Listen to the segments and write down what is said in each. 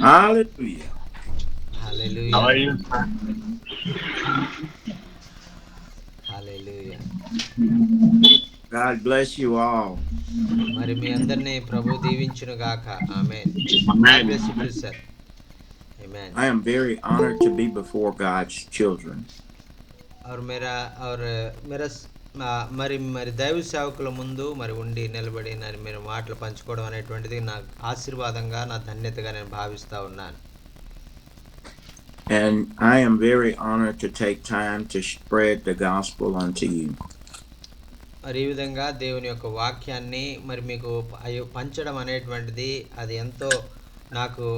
Hallelujah. How Hallelujah. are you, sir? Hallelujah. God bless you all. మరి మీ అందరినీ ప్రభు దీవించును గాక. ఆమేన్. God Amen. bless you too, sir. Amen. I am very honored to be before God's children. और मेरा और मेरा మరి మరి దైవ సేవకుల ముందు మరి ఉండి నిలబడి మీరు మాటలు పంచుకోవడం అనేటువంటిది నా ఆశీర్వాదంగా నా ధన్యతగా నేను భావిస్తూ ఉన్నాను. And I am very honored to take time to spread the gospel unto you. మరి ఈ విధంగా దేవుని యొక్క వాక్యాన్ని మరి మీకు పంచడం అనేటువంటిది అది ఎంతో నాకు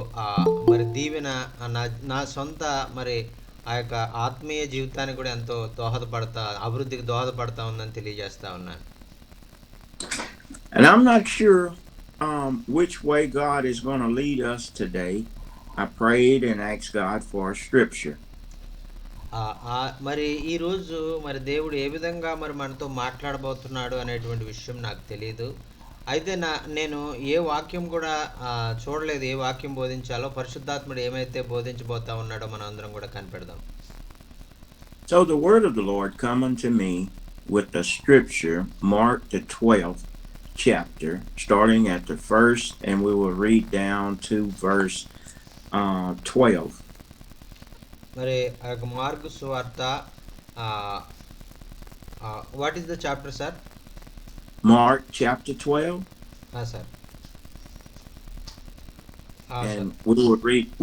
మరి దీవెన నా నా సొంత మరి ఆ యొక్క ఆత్మీయ జీవితానికి కూడా ఎంతో అభివృద్ధికి దోహదపడతా ఉందని తెలియజేస్తా ఉన్నాను. And I'm not sure which way God is going to lead us today. I prayed and asked God for a scripture. మరి ఈరోజు మరి దేవుడు ఏ విధంగా మరి మనతో మాట్లాడబోతున్నాడు అనేటువంటి విషయం నాకు తెలియదు. అయితే నేను ఏ వాక్యం కూడా చూడలేదు, ఏ వాక్యం బోధించాలో. పరిశుద్ధాత్ముడు ఏమైతే బోధించబోతా ఉన్నాడో మనం అందరం కూడా కనిపెడదాం. So the word of the Lord come unto me with the scripture, Mark the 12th chapter, starting at the first, and we will read down to verse 12. మరి ఆ యొక్క మార్కు సువార్త what is the chapter sir? Mark chapter 12. Sir. And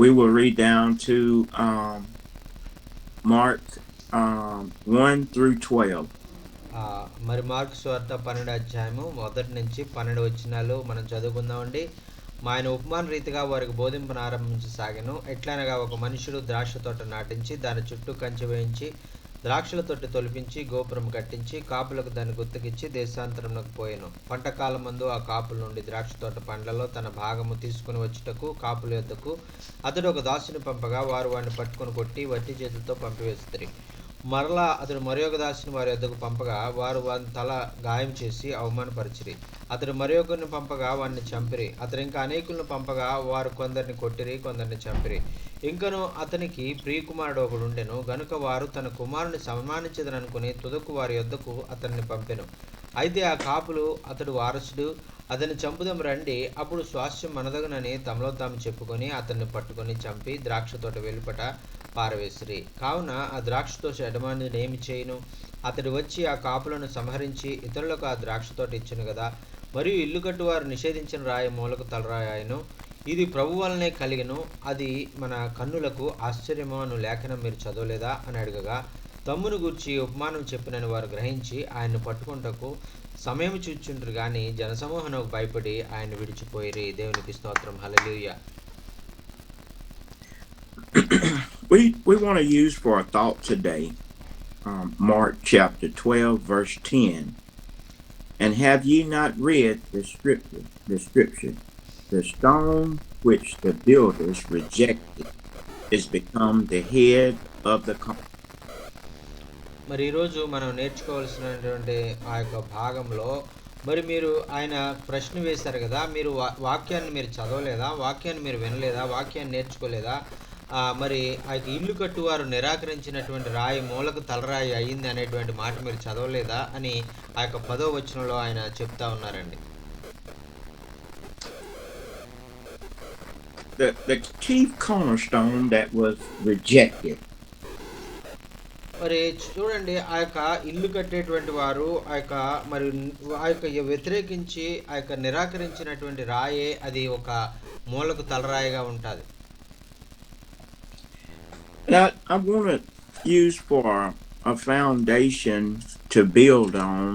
we will read down to Mark 1 through 12. మరి mark సువార్త 12వ అధ్యాయము 1 నుంచి 12 వచనాలు మనం చదువుకుందామండి. ఆయన ఉపమాన రీతిగా వారికి బోధింపును ఆరంభించసాగెను. ఎట్లనగా ఒక మనుషుడు ద్రాక్ష తోట నాటించి దాని చుట్టూ కంచె వేయించి ద్రాక్షల తొట్టి తొలిపించి గోపురం కట్టించి కాపులకు దాన్ని గుర్తుకిచ్చి దేశాంతరంలోకి పోయెను. పంటకాలం మందు ఆ కాపుల నుండి ద్రాక్ష తోట పండ్లలో తన భాగము తీసుకుని వచ్చుటకు కాపుల యొద్దకు అతడు ఒక దాసుని పంపగా వారు వాడిని పట్టుకుని కొట్టి వట్టి చేతులతో పంపివేస్తారు. మరలా అతడు మరొక దాసుని వారి యొద్దకు పంపగా వారు వారిని తల గాయం చేసి అవమానపరిచిరి. అతడు మరొకరిని పంపగా వారిని చంపిరి. అతడు ఇంకా అనేకులను పంపగా వారు కొందరిని కొట్టిరి, కొందరిని చంపిరి. ఇంకను అతనికి ప్రియకుమారుడు ఒకడు ఉండెను గనుక వారు తన కుమారుని సన్మానించదననుకుని తుదకు వారి యొద్దకు అతన్ని పంపెను. అయితే ఆ కాపులు అతడు వారసుడు, అతన్ని చంపుదాం రండి, అప్పుడు స్వాస్థ్యం మనదగనని తమలో తాము చెప్పుకొని అతన్ని పట్టుకొని చంపి ద్రాక్ష తోట వెలుపట పారవేసిరి. కావున ఆ ద్రాక్ష తోట యజమానుడు ఏమి చేయును? అతడు వచ్చి ఆ కాపులను సంహరించి ఇతరులకు ఆ ద్రాక్ష తోట ఇచ్చును కదా. మరియు ఇల్లు కట్టువారు నిషేధించిన రాయి మూలకు తలరాయను. ఇది ప్రభు వలనే కలిగెను, అది మన కన్నులకు ఆశ్చర్యమో అను లేఖనం మీరు చదవలేదా అని అడగగా, తమ్మును గూర్చి ఉపమానం చెప్పినని వారు గ్రహించి ఆయన్ను పట్టుకుంటకు సమయం చూచుంటారు కానీ జనసమూహంకు భయపడి ఆయన విడిచిపోయిరి. దేవునికి స్తోత్రం. హల్లెలూయా. We want to use for a thought today Mark chapter 12 verse 10. And have ye not read the scripture, the stone which the builders rejected is become the head of the మరి ఈరోజు మనం నేర్చుకోవాల్సినటువంటి ఆ యొక్క భాగంలో మరి మీరు ఆయన ప్రశ్న వేశారు కదా, మీరు వాక్యాన్ని మీరు చదవలేదా, వాక్యాన్ని మీరు వినలేదా, వాక్యాన్ని నేర్చుకోలేదా, మరి ఆ యొక్క ఇల్లు కట్టువారు నిరాకరించినటువంటి రాయి మూలకు తలరాయి అయ్యింది అనేటువంటి మాట మీరు చదవలేదా అని ఆ యొక్క 10వ వచనంలో ఆయన చెప్తా ఉన్నారండి. The chief cornerstone that was rejected. మరి చూడండి, ఆ యొక్క ఇల్లు కట్టేటువంటి వారు ఆ యొక్క మరి ఆ యొక్క వ్యతిరేకించి ఆ యొక్క నిరాకరించినటువంటి రాయే అది ఒక మూలకు తలరాయిగా ఉంటుంది. Now, I want to use for a foundation to build on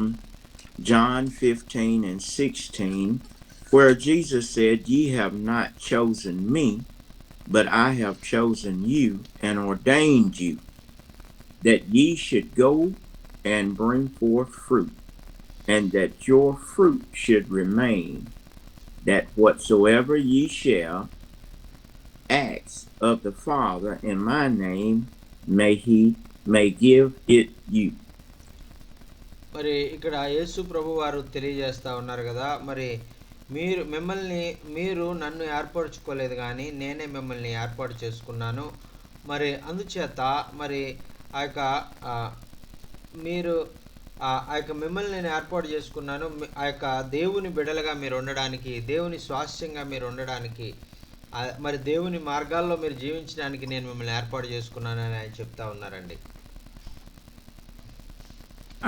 John 15 and 16, where Jesus said, Ye have not chosen me, but I have chosen you and ordained you, that ye should go and bring forth fruit, and that your fruit should remain, that whatsoever ye shall ask of the Father in my name, may give it you. మరి ఇక్కడ యేసు ప్రభు వారు తెలియజేస్తా ఉన్నారు కదా, మరి మీరు నన్ను ఏర్పరచుకోలేదు కానీ నేనే మిమ్మల్ని ఏర్పాటు చేసుకున్నాను. మరి అందుచేత మరి ఆ యొక్క ఆ, మీరు ఆ యొక్క మిమ్మల్ని నేను ఏర్పాటు చేసుకున్నాను. ఆ యొక్క దేవుని బిడలుగా మీరు ఉండడానికి, దేవుని స్వాస్థ్యంగా మీరు ఉండడానికి, మరి దేవుని మార్గాల్లో మీరు జీవించడానికి నేను మిమ్మల్ని ఏర్పాటు చేసుకున్నానని ఆయన చెప్తా ఉన్నారండి.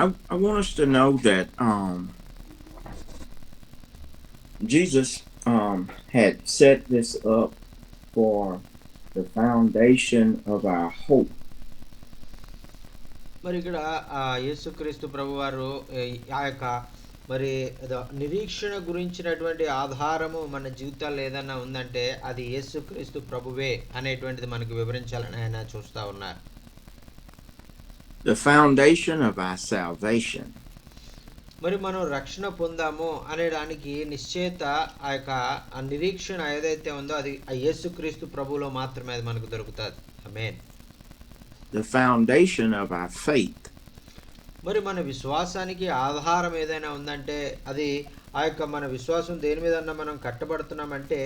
I want us to know that Jesus had set this up for the foundation of our hope. మరి ఇక్కడ యేసుక్రీస్తు ప్రభువారు ఆ యొక్క మరి నిరీక్షణ గురించినటువంటి ఆధారము మన జీవితాల్లో ఏదైనా ఉందంటే అది యేసుక్రీస్తు ప్రభువే అనేటువంటిది మనకు వివరించాలని ఆయన చూస్తా ఉన్నారు. The foundation of our salvation. మరి మనం రక్షణ పొందాము అనే దానికి నిశ్చయత ఆ యొక్క నిరీక్షణ ఏదైతే ఉందో అది ఆ యేసుక్రీస్తు ప్రభువులో మాత్రమే అది మనకు దొరుకుతుంది. ఆమేన్. The foundation of our faith. మరి మన విశ్వాసానికి ఆధారం ఏదైనా ఉందంటే అది ఆ యొక్క మన విశ్వాసం దేని మీద మనం కట్టబడుతున్నామంటే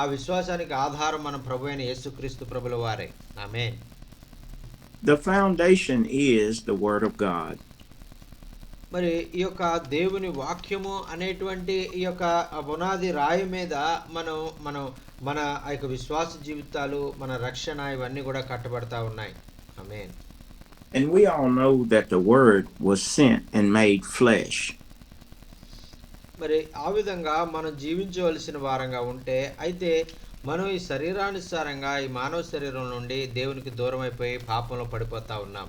ఆ విశ్వాసానికి ఆధారం మన ప్రభు అయిన యేసుక్రీస్తు ప్రభుల వారే. ఆమేన్. The foundation is the Word of God. మరి ఈ యొక్క దేవుని వాక్యము అనేటువంటి ఈ యొక్క పునాది రాయి మీద మన ఆ యొక్క విశ్వాస జీవితాలు, మన రక్షణ ఇవన్నీ కూడా కట్టబడతా ఉన్నాయి. ఆమేన్. And we all know that the Word was sent and made flesh. మరి ఆ విధంగా మనం జీవించవలసిన వారంగా ఉంటే అయితే మనం ఈ శరీరానుసారంగా ఈ మానవ శరీరం నుండి దేవునికి దూరం అయిపోయి పాపంలో పడిపోతా ఉన్నాం.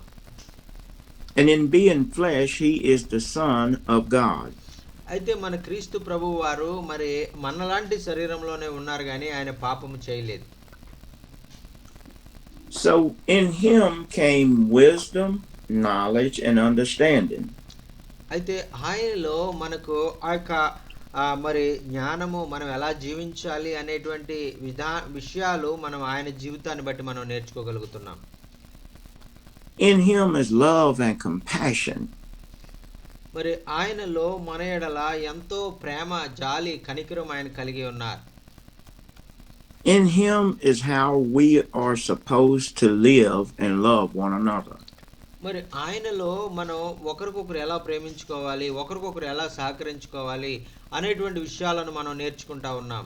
And in being flesh, he is the Son of God. అయితే మన క్రీస్తు ప్రభువు వారు మరి మనలాంటి శరీరంలోనే ఉన్నారు కానీ ఆయన పాపము చేయలేదు. So in him came wisdom, knowledge, and understanding. అయితే ఆయనలో మనకు ఆ యొక్క మరి జ్ఞానము, మనం ఎలా జీవించాలి అనేటువంటి విషయాలు మనం ఆయన జీవితాన్ని బట్టి మనం నేర్చుకోగలుగుతున్నాం. In him is love and compassion. మరి ఆయనలో మన ఎడల ఎంతో ప్రేమ, జాలి, కనికరం ఆయన కలిగి ఉన్నారు. In him is how we are supposed to live and love one another. మరి ఆయనలో మనం ఒకరికొకరు ఎలా ప్రేమించుకోవాలి, ఒకరికొకరు ఎలా సహకరించుకోవాలి అనేటువంటి విషయాలను మనం నేర్చుకుంటా ఉన్నాం.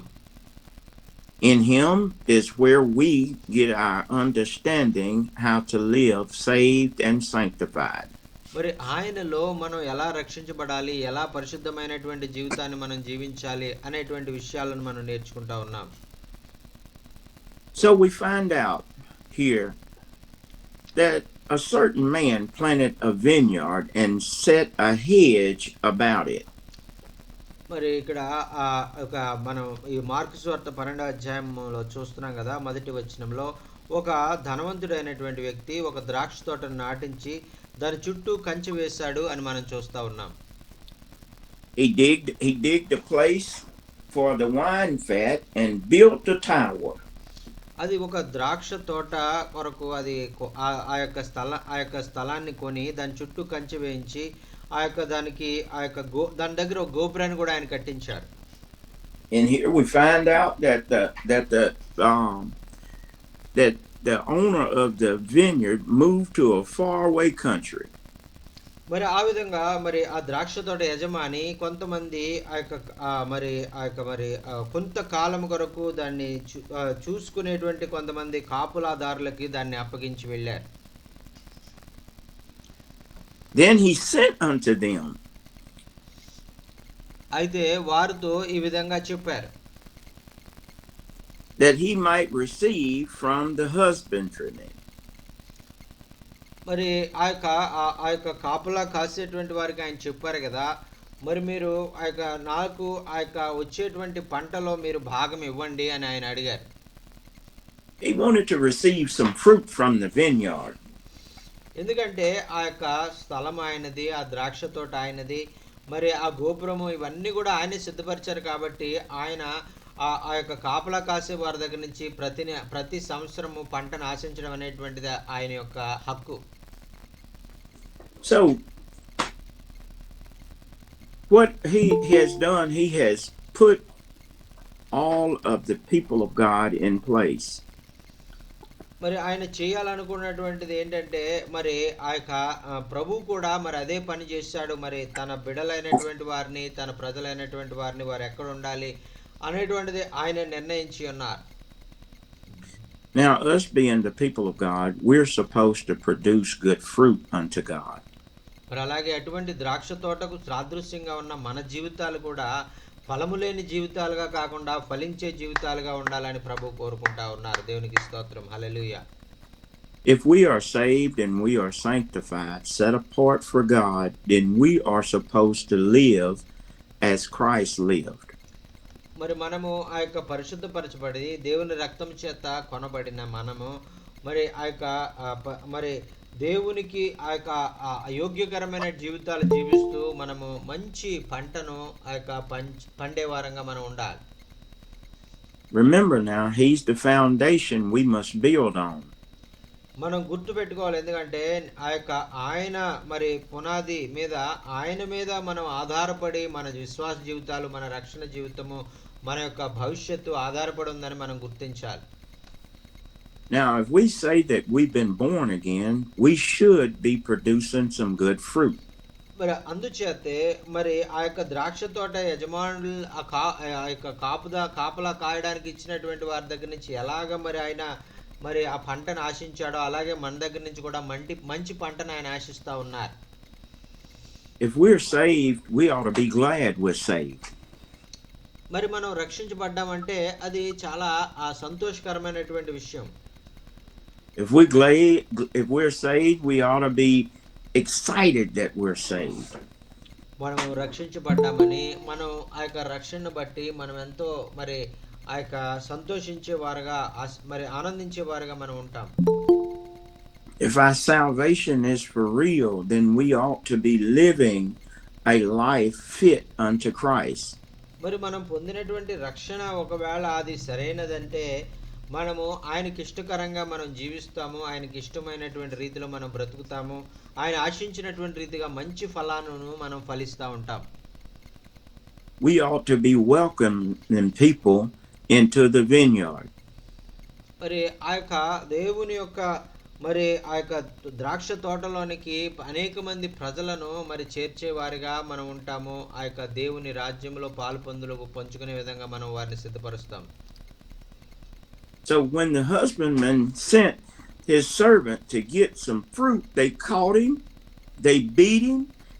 In him is where we get our understanding how to live saved and sanctified. మరి ఆయనలో మనం ఎలా రక్షించబడాలి, ఎలా పరిశుద్ధమైనటువంటి జీవితాన్ని మనం జీవించాలి అనేటువంటి విషయాలను మనం నేర్చుకుంటా ఉన్నాం. So we find out here that a certain man planted a vineyard and set a hedge about it. మరి ఇక్కడ ఒక మనం ఈ మార్కు సువార్త 12వ అధ్యాయంలో చూస్తున్నాం కదా, మొదటి వచనంలో ఒక ధనవంతుడైనటువంటి వ్యక్తి ఒక ద్రాక్ష తోటను నాటించి దాని చుట్టూ కంచె వేశాడు అని మనం చూస్తా ఉన్నాం. He digged a place for the wine vat and built a tower. అది ఒక ద్రాక్ష తోట కొరకు అది ఆ యొక్క స్థలాన్ని కొని దాని చుట్టూ కంచె వేయించి దాని దగ్గర ఒక గోపురాన్ని కూడా ఆయన కట్టించారు. And here we find out that the owner of the vineyard moved to a faraway country. మరి ఆ విధంగా మరి ఆ ద్రాక్ష తోట యజమాని కొంతమంది కొంతకాలం కొరకు దాన్ని చూసుకునేటువంటి కొంతమంది కాపులాదారులకి దాన్ని అప్పగించి వెళ్ళారు. Then he sent unto them. అయితే వారితో ఈ విధంగా చెప్పారు, that he might receive from the husbandryman. మరి ఆ యొక్క కాపులా కాసేటువంటి వారికి ఆయన చెప్పారు కదా, మరి మీరు నాకు వచ్చేటువంటి పంటలో మీరు భాగం ఇవ్వండి అని ఆయన అడిగారు. He wanted to receive some fruit from the vineyard. ఎందుకంటే ఆ యొక్క స్థలం ఆయనది, ఆ ద్రాక్ష తోట ఆయనది, మరి ఆ గోపురము ఇవన్నీ కూడా ఆయనే సిద్ధపరిచారు కాబట్టి ఆయన ఆ యొక్క కాపలా కాసే వారి దగ్గర నుంచి ప్రతి సంవత్సరము పంటను ఆశించడం అనేటువంటిది ఆయన యొక్క హక్కు. So what he has done, he has put all of the people of God in place. మరి ఆయన చేయాలనుకున్నటువంటిది ఏంటంటే మరి ఆ యొక్క ప్రభువు కూడా మరి అదే పని చేశాడు. మరి తన బిడలైనటువంటి వారిని, తన ప్రజలైనటువంటి వారిని వారు ఎక్కడ ఉండాలి అనేటువంటిది ఆయన నిర్ణయించి ఉన్నారు. Now, us being the people of God, we're supposed to produce good fruit unto God. మరి అలాగే అటువంటి ద్రాక్ష తోటకు సాదృశ్యంగా ఉన్న మన జీవితాలు కూడా ఫలము లేని జీవితాలుగా కాకుండా ఫలించే జీవితాలుగా ఉండాలని ప్రభు కోరుకుంటా ఉన్నారు. దేవునికి స్తోత్రం. హల్లెలూయా. If we are saved and we are sanctified, set apart for God, then we are supposed to live as Christ lived. మరి మనము ఆ యొక్క పరిశుద్ధపరచబడి దేవుని రక్తం చేత కొనబడిన మనము మరి ఆ యొక్క మరి దేవునికి ఆ యొక్క అయోగ్యకరమైన జీవితాలు జీవిస్తూ మనము మంచి పంటను ఆ యొక్క పండే వారంగా మనం ఉండాలి. Remember now, He's the foundation we must build on. మనం గుర్తు పెట్టుకోవాలి. ఎందుకంటే ఆ యొక్క ఆయన మరి పునాది మీద ఆయన మీద మనం ఆధారపడి మన విశ్వాస జీవితాలు, మన రక్షణ జీవితము, మన యొక్క భవిష్యత్తు ఆధారపడి ఉందని మనం గుర్తించాలి. Now, if we say that we've been born again, we should be producing some good fruit. మరి అందుచేతే మరి ఆ యొక్క ద్రాక్ష తోట యజమానులు ఆ యొక్క కాపలా కాయడానికి ఇచ్చినటువంటి వారి దగ్గర నుంచి ఎలాగ మరి ఆయన మరి ఆ పంటను ఆశించాడో అలాగే మన దగ్గర నుంచి కూడా మంచి పంటను ఆయన ఆశిస్తా ఉన్నారు. If we're saved, we ought to be glad we're saved. మరి మనం రక్షించబడ్డామంటే అది చాలా సంతోషకరమైనటువంటి విషయం. If we're saved, we ought to be excited that we're saved. మనం రక్షించబడ్డామని మనం ఆ యొక్క రక్షణను బట్టి మనం ఎంతో మరి ఆ యొక్క సంతోషించేవారుగా మరి ఆనందించేవారుగా మనం ఉంటాం. If our salvation is for real, then we ought to be living a life fit unto Christ. మరి మనం పొందినటువంటి రక్షణ ఒకవేళ అది సరైనదంటే మనము ఆయనకి ఇష్టకరంగా మనం జీవిస్తాము, ఆయనకి ఇష్టమైనటువంటి రీతిలో మనం బ్రతుకుతాము, ఆయన ఆశించినటువంటి రీతిగా మంచి ఫలాలను మనం ఫలిస్తూ ఉంటాం. We ought to be welcoming people into the vineyard. మరి ఆ యొక్క దేవుని యొక్క మరి ఆ యొక్క ద్రాక్ష తోటలోనికి అనేక మంది ప్రజలను మరి చేర్చేవారిగా మనం ఉంటాము. ఆ యొక్క దేవుని రాజ్యంలో పాలు పంచుకునే విధంగా మనం వారిని సిద్ధపరుస్తాం. So when the husbandman sent his servant to get some fruit, they caught him, they beat him,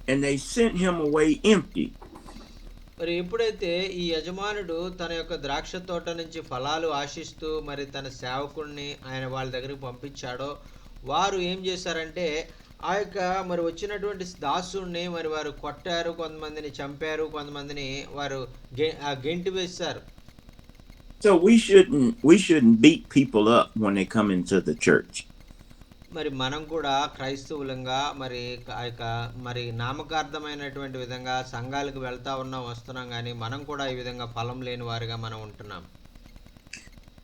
and they sent him away empty. మరి ఎప్పుడైతే ఈ యజమానుడు తన యొక్క ద్రాక్ష తోట నుంచి ఫలాలు ఆశిస్తూ మరి తన సేవకుడిని ఆయన వాళ్ళ దగ్గరికి పంపించాడో వారు ఏం చేశారంటే ఆ యొక్క మరి వచ్చినటువంటి దాసుడిని మరి వారు కొట్టారు, కొంతమందిని చంపారు, కొంతమందిని వారు గెంటి వేశారు. So we shouldn't beat people up when they come into the church. మరి మనం కూడా క్రైస్తవులంగా మరి ఆ యొక్క మరి నామకార్థమైనటువంటి విధంగా సంఘాలకు వెళ్తా వస్తున్నాం కానీ మనం కూడా ఈ విధంగా ఫలం లేని వారిగా మనం ఉంటున్నాం.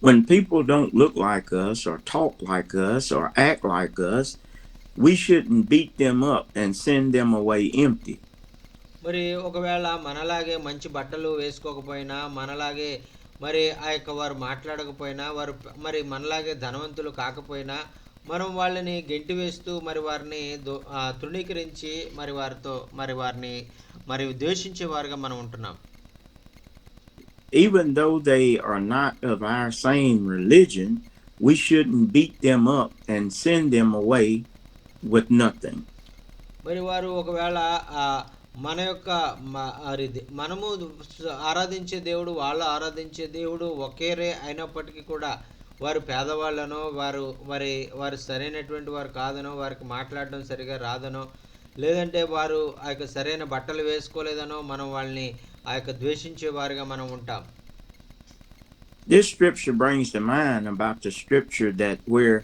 When people don't look like us or talk like us or act like us, we shouldn't beat them up and send them away empty. మరి ఒకవేళ మనలాగే మంచి బట్టలు వేసుకోకపోయినా, మనలాగే మరి ఆ యొక్క వారు మాట్లాడకపోయినా, వారు మరి మనలాగే ధనవంతులు కాకపోయినా మనం వాళ్ళని గెంటి వేస్తూ మరి వారిని తృణీకరించి మరి వారిని మరి ద్వేషించే వారుగా మనం ఉంటున్నాం. Even though they are not of our same religion, we shouldn't beat them up and send them away with nothing. మరి వారు ఒకవేళ మన యొక్క మనము ఆరాధించే దేవుడు, వాళ్ళు ఆరాధించే దేవుడు ఒకేరే అయినప్పటికీ కూడా వారు పేదవాళ్ళనో వారు సరైనటువంటి వారు కాదనో, వారికి మాట్లాడడం సరిగా రాదనో, లేదంటే వారు ఆ యొక్క సరైన బట్టలు వేసుకోలేదనో మనం వాళ్ళని ఆ యొక్క ద్వేషించే వారిగా మనం ఉంటాం. This scripture brings to mind about the scripture that where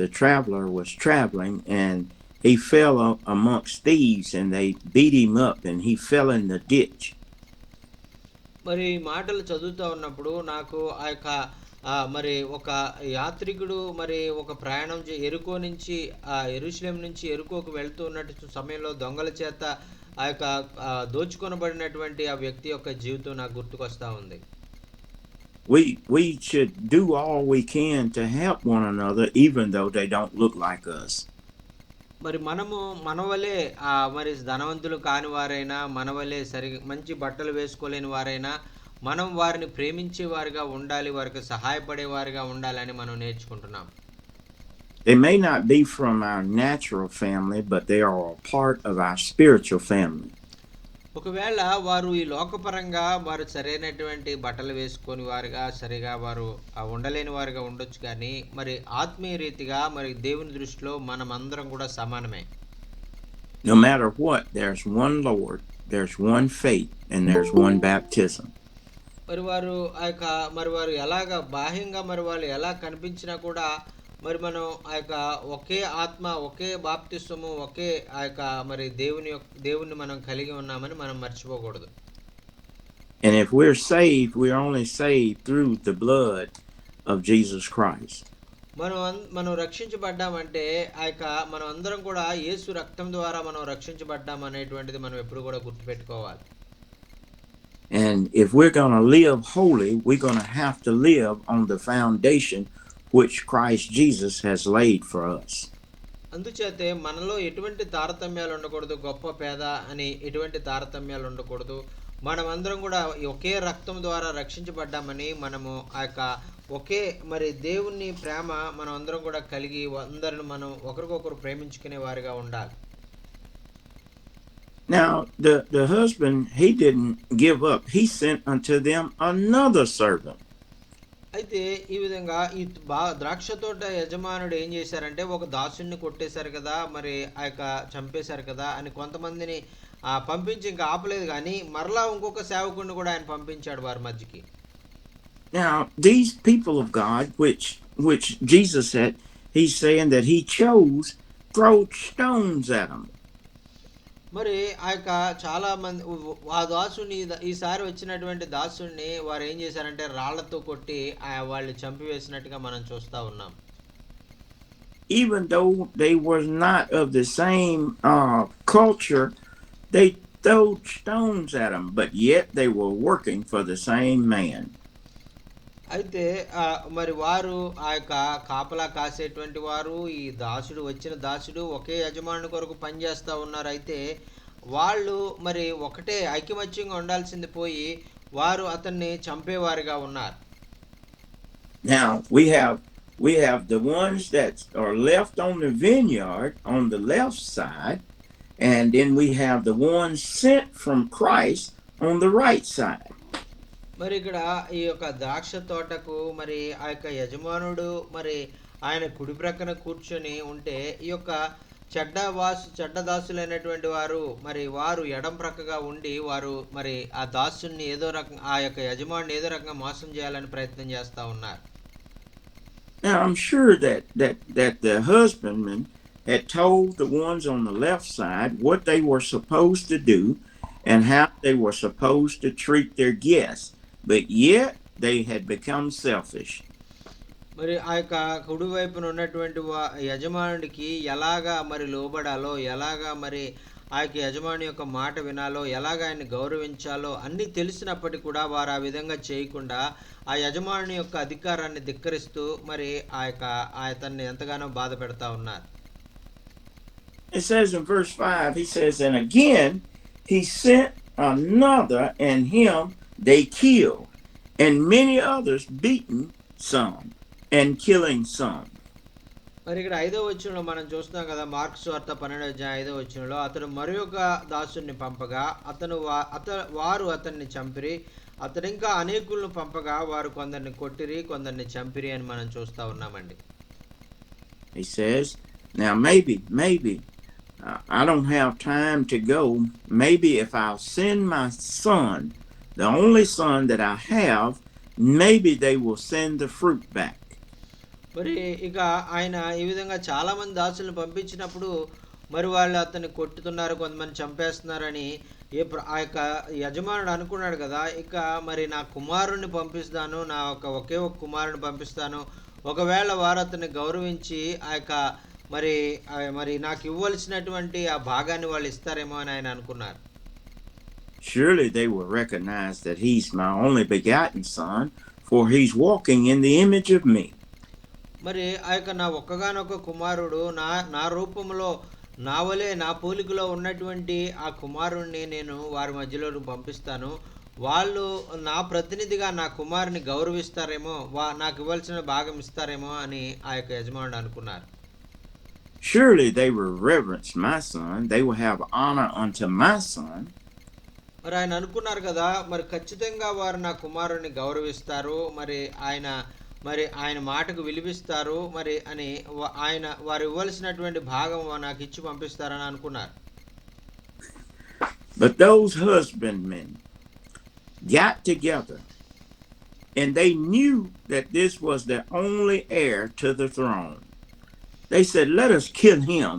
the traveler was traveling and he fell amongst thieves and they beat him up and he fell in the ditch. మరి మాటలు చదువుతూ ఉన్నప్పుడు నాకు ఆ యొక్క మరి ఒక యాత్రికుడు మరి ఒక ప్రయాణం ఎరుకో నుంచి యెరూషలేం నుంచి ఎరుకోకు వెళ్తూ ఉన్నట్టు సమయంలో దొంగల చేత ఆ యొక్క దోచుకొనబడినటువంటి ఆ వ్యక్తి యొక్క జీవితం నాకు గుర్తుకొస్తా ఉంది. we should do all we can to help one another, even though they don't look like us. మరి మనము మన వలే మరి ధనవంతులు కాని వారైనా, మన వలే మంచి బట్టలు వేసుకోలేని వారైనా, మనం వారిని ప్రేమించే వారిగా ఉండాలి, వారికి సహాయపడే వారిగా ఉండాలని మనం నేర్చుకుంటున్నాం. They may not be from our natural family, but they are a part of our spiritual family. ఒకవేళ వారు ఈ లోకపరంగా వారు సరైనటువంటి బట్టలు వేసుకొని వారుగా సరిగా వారు ఉండలేని వారుగా ఉండొచ్చు, కానీ మరి ఆత్మీయ రీతిగా మరి దేవుని దృష్టిలో మనమందరం కూడా సమానమే. No matter what, there's one Lord, there's one faith, and there's one baptism. మరి వారు మరి వారు ఎలాగ బాహ్యంగా మరి వాళ్ళు ఎలా కనిపించినా కూడా మరి మనం ఒకే ఆత్మ, ఒకే బాప్తిస్మము, ఒకే మరి దేవుని మనం కలిగి ఉన్నామని మనం మర్చిపోకూడదు. And if we're saved, we're only saved through the blood of Jesus Christ. మనం రక్షించబడ్డామంటే మనం అందరం కూడా యేసు రక్తం ద్వారా మనం రక్షించబడ్డాం అనేటువంటిది మనం ఎప్పుడు కూడా గుర్తుపెట్టుకోవాలి. And if we're going to live holy, we're going to have to live on the foundation which Christ Jesus has laid for us. అందుచేతే మనలో ఎటువంటి తారతమ్యాలు ఉండకూడదు, గొప్ప పేద అని ఎటువంటి తారతమ్యాలు ఉండకూడదు. మనమందరం కూడా ఒకే రక్తం ద్వారా రక్షించబడ్డామని మనము ఒకే మరి దేవుని ప్రేమ మనం అందరం కూడా కలిగి అందరిని మనం ఒకరికొకరు ప్రేమించుకునే వారిగా ఉండాలి. Now the husband, he didn't give up. He sent unto them another servant. అయితే ఈ విధంగా ఈ ద్రాక్ష తోట యజమానుడు ఏం చేశారంటే, ఒక దాసుని కొట్టేశారు కదా, మరి చంపేశారు కదా అని కొంతమందిని పంపించి ఇంకా ఆపలేదు, కానీ మరలా ఇంకొక సేవకుడిని కూడా ఆయన పంపించాడు వారి మధ్యకి. Now these people of God, which Jesus said, he's saying that he chose, throw stones at them. మరి చాలా మంది ఆ దాసుని ఈసారి వచ్చినటువంటి దాసుని వారు ఏం చేశారంటే రాళ్లతో కొట్టి వాళ్ళు చంపివేసినట్టుగా మనం చూస్తా ఉన్నాం. Even though they were not of the same culture, they threw stones at them, but yet they were working for the same man. అయితే మరి వారు కాపలా కాసేటువంటి వారు, ఈ వచ్చిన దాసుడు ఒకే యజమాని కొరకు పనిచేస్తూ ఉన్నారు. అయితే వాళ్ళు మరి ఒకటే ఐకమత్యంగా ఉండాల్సింది పోయి వారు అతన్ని చంపేవారిగా ఉన్నారు. Now we have the ones that are left on the vineyard on the left side, and then we have the ones sent from Christ on the right side. మరి ఇక్కడ ఈ యొక్క ద్రాక్ష తోటకు మరి యజమానుడు మరి ఆయన కుడి ప్రక్కన కూర్చొని ఉంటే, ఈ యొక్క చెడ్డ దాసులైనటువంటి వారు మరి వారు ఎడం ప్రక్కగా ఉండి వారు మరి ఆ దాసుని ఏదో రకం ఆ యొక్క యజమానిని ఏదో రకంగా మోసం చేయాలని ప్రయత్నం చేస్తా ఉన్నారు. Now I'm sure that the husbandman had told the ones on the left side what they were supposed to do and how they were supposed to treat their guests, but yet they had become selfish. మరి కుడి వైపున ఉన్నటువంటి యజమానుడికి ఎలాగా మరి లోబడాలో, ఎలాగా మరి యజమాని యొక్క మాట వినాలో, ఎలాగా ఆయన్ని గౌరవించాలో అన్నీ తెలిసినప్పటికీ కూడా వారు ఆ విధంగా చేయకుండా ఆ యజమాని యొక్క అధికారాన్ని ధిక్కరిస్తూ మరి అతన్ని ఎంతగానో బాధ పెడతా ఉన్నారు. It says in verse 5, he says, and again he sent another, and him they killed, and many others beaten some and killing some. మరి ఇక్కడ 5వ వచనంలో మనం చూస్తున్నాం కదా, మార్కు సువార్త 12వ అధ్యాయం 5వ వచనంలో, అతడు మరొక దాసుని పంపగా వారు అతన్ని చంపిరి, అతడు ఇంకా అనేకులను పంపగా వారు కొందరిని కొట్టిరి, కొందరిని చంపిరి అని మనం చూస్తా ఉన్నామండి. He says, now maybe I don't have time to go. Maybe if I'll send my son, the only son that I have, maybe they will send the fruit back. మరి ఇక ఆయన ఈ విధంగా చాలా మంది దాసులను పంపించినప్పుడు మరి వాళ్ళు అతన్ని కొట్టుతున్నారు, కొంతమంది చంపేస్తున్నారని ఆ యొక్క యజమానుడు అనుకున్నాడు కదా, ఇక మరి నా కుమారుణ్ణి పంపిస్తాను, నా ఒకే ఒక కుమారుని పంపిస్తాను, ఒకవేళ వారు అతన్ని గౌరవించి మరి నాకు ఇవ్వవలసినటువంటి ఆ భాగాన్ని వాళ్ళు ఇస్తారేమో అని ఆయన అనుకున్నారు. Surely they will recognize that he's my only begotten son, for he's walking in the image of me. మరి ఆ యొక్క నా ఒక్కగానొక్క కుమారుడు నా నా రూపంలో నా వలె నా పోలికలో ఉన్నటువంటి ఆ కుమారుణ్ణి నేను వారి మధ్యలో పంపిస్తాను. వాళ్ళు నా ప్రతినిధిగా నా కుమారుని గౌరవిస్తారేమో, నాకు ఇవ్వాల్సిన భాగం ఇస్తారేమో అని ఆ యొక్క యజమానుడు అనుకున్నారు. Surely they will reverence my son. They will have honor unto my son. మరి ఆయన అనుకున్నారు కదా, మరి ఖచ్చితంగా వారు నా కుమారుని గౌరవిస్తారు, మరి ఆయన మాటకు విలువిస్తారు, మరి అని ఆయన వారు ఇవ్వాల్సినటువంటి భాగం నాకు ఇచ్చి పంపిస్తారని అనుకున్నారు. But those husbandmen got together and they knew that this was the only heir to the throne. They said, let us kill him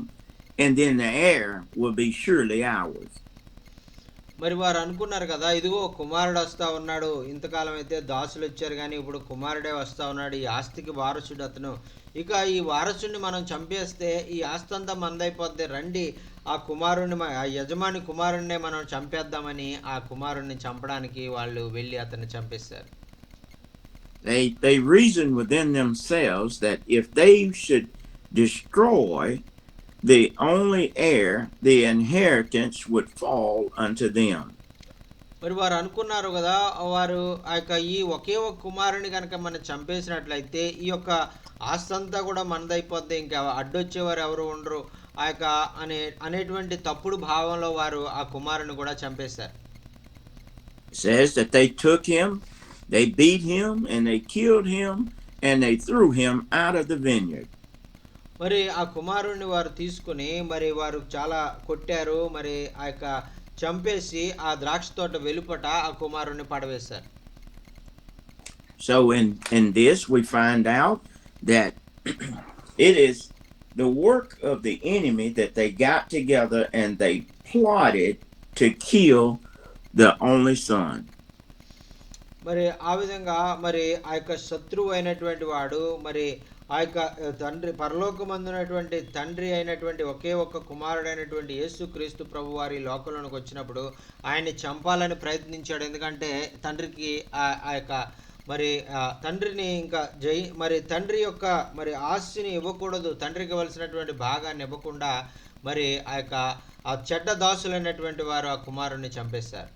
and then the heir will be surely ours. మరి వారు అనుకున్నారు కదా, ఇదిగో కుమారుడు వస్తా ఉన్నాడు, ఇంతకాలం అయితే దాసులు వచ్చారు కానీ ఇప్పుడు కుమారుడే వస్తా ఉన్నాడు, ఈ ఆస్తికి వారసుడు అతను, ఇక ఈ వారసుడిని మనం చంపేస్తే ఈ ఆస్తి అంతా మందైపోద్ది, రండి ఆ యజమాని కుమారుడినే మనం చంపేద్దామని ఆ కుమారుడిని చంపడానికి వాళ్ళు వెళ్ళి అతన్ని చంపేశారు. They reasoned within themselves that if they should destroy the only heir, the inheritance would fall unto them. మరి వారు అనుకున్నారు కదా, వారు ఆ యొక్క ఈ ఒకే ఒక కుమారుని కనుక మనం చంపేసినట్లయితే ఈ యొక్క ఆస్తి అంతా కూడా మనదైపోద్ది, ఇంకా అడ్డొచ్చేవారు ఎవరు ఉండరు, ఆ యొక్క అనేటువంటి తప్పుడు భావంలో వారు ఆ కుమారుని కూడా చంపేశారు. Says that they took him, they beat him, and they killed him, and they threw him out of the vineyard. మరి ఆ కుమారుణ్ణి వారు తీసుకుని మరి వారు చాలా కొట్టారు, మరి ఆ యొక్క చంపేసి ఆ ద్రాక్ష తోట వెలుపట ఆ కుమారుణ్ణి పడవేశారు. So in this we find out that it is the work of the enemy that they got together and they plotted to kill the only son. మరి ఆ విధంగా మరి ఆ యొక్క శత్రువు అయినటువంటి వాడు, మరి ఆ యొక్క తండ్రి పరలోకమందున్నటువంటి తండ్రి అయినటువంటి ఒకే ఒక్క కుమారుడైనటువంటి యేసుక్రీస్తు ప్రభు వారి లోకంలోనికి వచ్చినప్పుడు ఆయన్ని చంపాలని ప్రయత్నించాడు. ఎందుకంటే తండ్రికి ఆ యొక్క మరి తండ్రిని ఇంకా మరి తండ్రి యొక్క మరి ఆస్తిని ఇవ్వకూడదు, తండ్రికి ఇవ్వాల్సినటువంటి భాగాన్ని ఇవ్వకుండా మరి ఆ యొక్క ఆ చెడ్డ దాసులైనటువంటి వారు ఆ కుమారుణ్ణి చంపేశారు.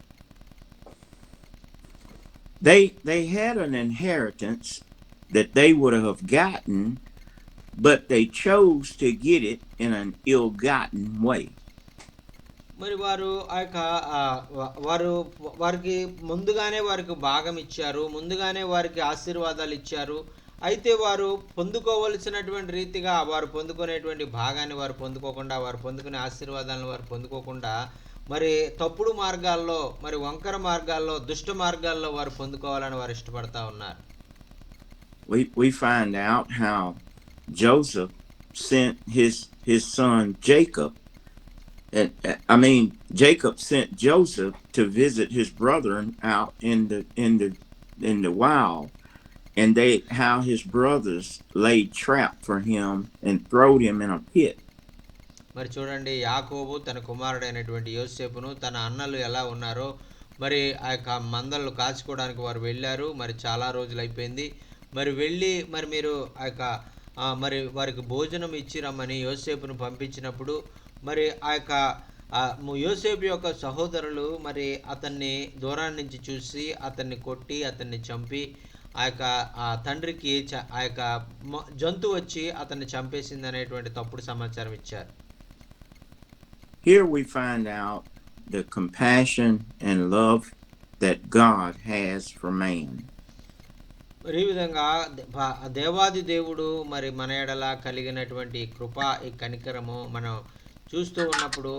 They had an inheritance that they would have gotten, but they chose to get it in an ill-gotten way. మరి వారు ఆ యొక్క వారికి ముందుగానే వారికి భాగం ఇచ్చారు, ముందుగానే వారికి ఆశీర్వాదాలు ఇచ్చారు, అయితే వారు పొందుకోవలసినటువంటి రీతిగా వారు పొందుకునేటువంటి భాగాన్ని వారు పొందుకోకుండా, వారు పొందుకునే ఆశీర్వాదాలను వారు పొందుకోకుండా మరి తప్పుడు మార్గాల్లో, మరి వంకర మార్గాల్లో, దుష్ట మార్గాల్లో వారు పొందుకోవాలని వారు ఇష్టపడతా ఉన్నారు. We find out how Joseph sent his son Jacob, and Jacob sent Joseph to visit his brethren out in the wild, and how his brothers laid trap for him and throwed him in a pit. మరి చూడండి, యాకోబు తన కుమారుడైనటువంటి యోసేపును తన అన్నలు ఎలా ఉన్నారో మరి ఆ యొక్క మందలను కాచుకోవడానికి వారు వెళ్ళారు. మరి చాలా రోజులు అయిపోయింది, మరి వెళ్ళి మరి మీరు ఆ యొక్క మరి వారికి భోజనం ఇచ్చి రమ్మని యోసేపును పంపించినప్పుడు మరి ఆ యొక్క యోసేపు యొక్క సహోదరులు మరి అతన్ని దూరం నుంచి చూసి అతన్ని కొట్టి అతన్ని చంపి ఆ యొక్క తండ్రికి ఆ యొక్క జంతువు వచ్చి అతన్ని చంపేసింది అనేటువంటి తప్పుడు సమాచారం ఇచ్చారు. Here we find out the compassion and love that God has for man. మరి ఈ విధంగా దేవాది దేవుడు మరి మన ఎడల కలిగినటువంటి కృప, ఈ కనికరము మనం చూస్తూ ఉన్నప్పుడు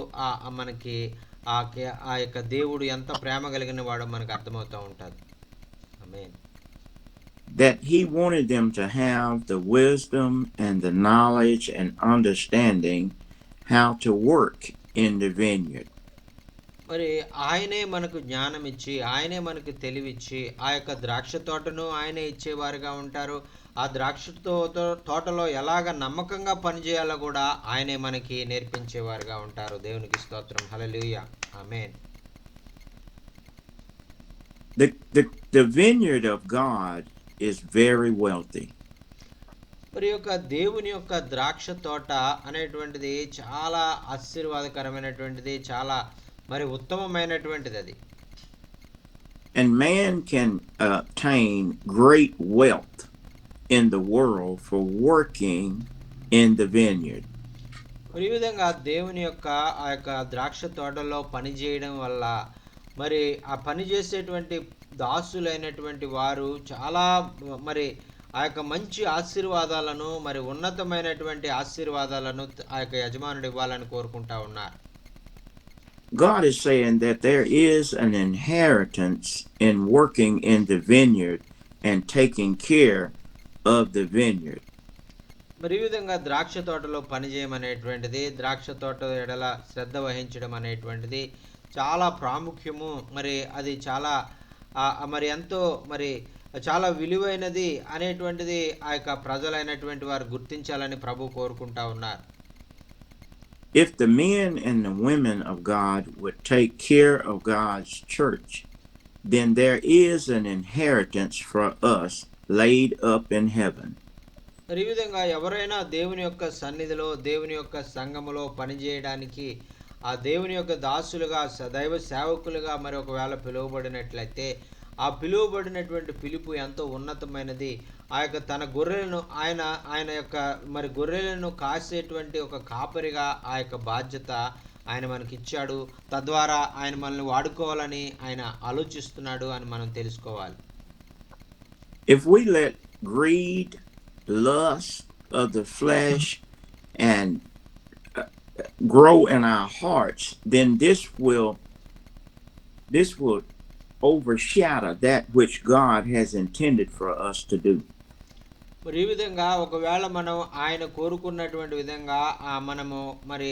మనకి ఆ యొక్క దేవుడు ఎంత ప్రేమ కలిగిన వాడో మనకు అర్థమవుతూ ఉంటుంది. ఆమేన్. That he wanted them to have the wisdom and the knowledge and understanding how to work in the vineyard. మరి ఆయనే మనకు జ్ఞానం ఇచ్చి, ఆయనే మనకు తెలివిచ్చి, ఆ యొక్క ద్రాక్ష తోటను ఆయనే ఇచ్చేవారుగా ఉంటారు. ఆ ద్రాక్ష తోటలో ఎలాగ నమ్మకంగా పనిచేయాలో కూడా ఆయనే మనకి నేర్పించేవారుగా ఉంటారు. దేవునికి స్తోత్రం. హల్లెలూయా. ఆమేన్. The vineyard of God is very wealthy. మరి యొక్క దేవుని యొక్క ద్రాక్ష తోట అనేటువంటిది చాలా ఆశీర్వాదకరమైనటువంటిది, చాలా మరి ఉత్తమమైనటువంటిది అది. And man can obtain great wealth in the world for working in the vineyard. మరి ఈ విధంగా దేవుని యొక్క ఆ యొక్క ద్రాక్ష తోటలో పని చేయడం వల్ల మరి ఆ పని చేసేటువంటి దాసులైనటువంటి వారు చాలా మరి ఆ యొక్క మంచి ఆశీర్వాదాలను, మరి ఉన్నతమైనటువంటి ఆశీర్వాదాలను ఆ యొక్క యజమానుడు ఇవ్వాలని కోరుకుంటా ఉన్నారు. God is saying that there is an inheritance in working in the vineyard and taking care of the vineyard. మరి ఈ విధంగా ద్రాక్ష తోటలో పని చేయమనేటువంటిది, ద్రాక్ష తోట ఎడల శ్రద్ధ వహించడం అనేటువంటిది చాలా ప్రాముఖ్యము. మరి అది చాలా మరి ఎంతో మరి చాలా విలువైనది అనేటువంటిది ఆ యొక్క ప్రజలైనటువంటి వారు గుర్తించాలని ప్రభు కోరుకుంటా ఉన్నారు. If the men and the women of God would take care of God's church, then there is an inheritance for us laid up in heaven. మరి ఈ విధంగా ఎవరైనా దేవుని యొక్క సన్నిధిలో, దేవుని యొక్క సంఘములో పనిచేయడానికి, ఆ దేవుని యొక్క దాసులుగా, దైవ సేవకులుగా మరి ఒకవేళ పిలువబడినట్లయితే, ఆ పిలువబడినటువంటి పిలుపు ఎంతో ఉన్నతమైనది. ఆ యొక్క తన గొర్రెలను ఆయన యొక్క మరి గొర్రెలను కాసేటువంటి ఒక కాపరిగా ఆ యొక్క బాధ్యత ఆయన మనకిచ్చాడు. తద్వారా ఆయన మనల్ని వాడుకోవాలని ఆయన ఆలోచిస్తున్నాడు అని మనం తెలుసుకోవాలి. If we let greed, lust of the flesh, and grow in our hearts, then this will overshadow that which God has intended for us to do. మరి ఈ విధంగా ఒకవేళ మనం ఆయన కోరుకున్నటువంటి విధంగా మనము మరి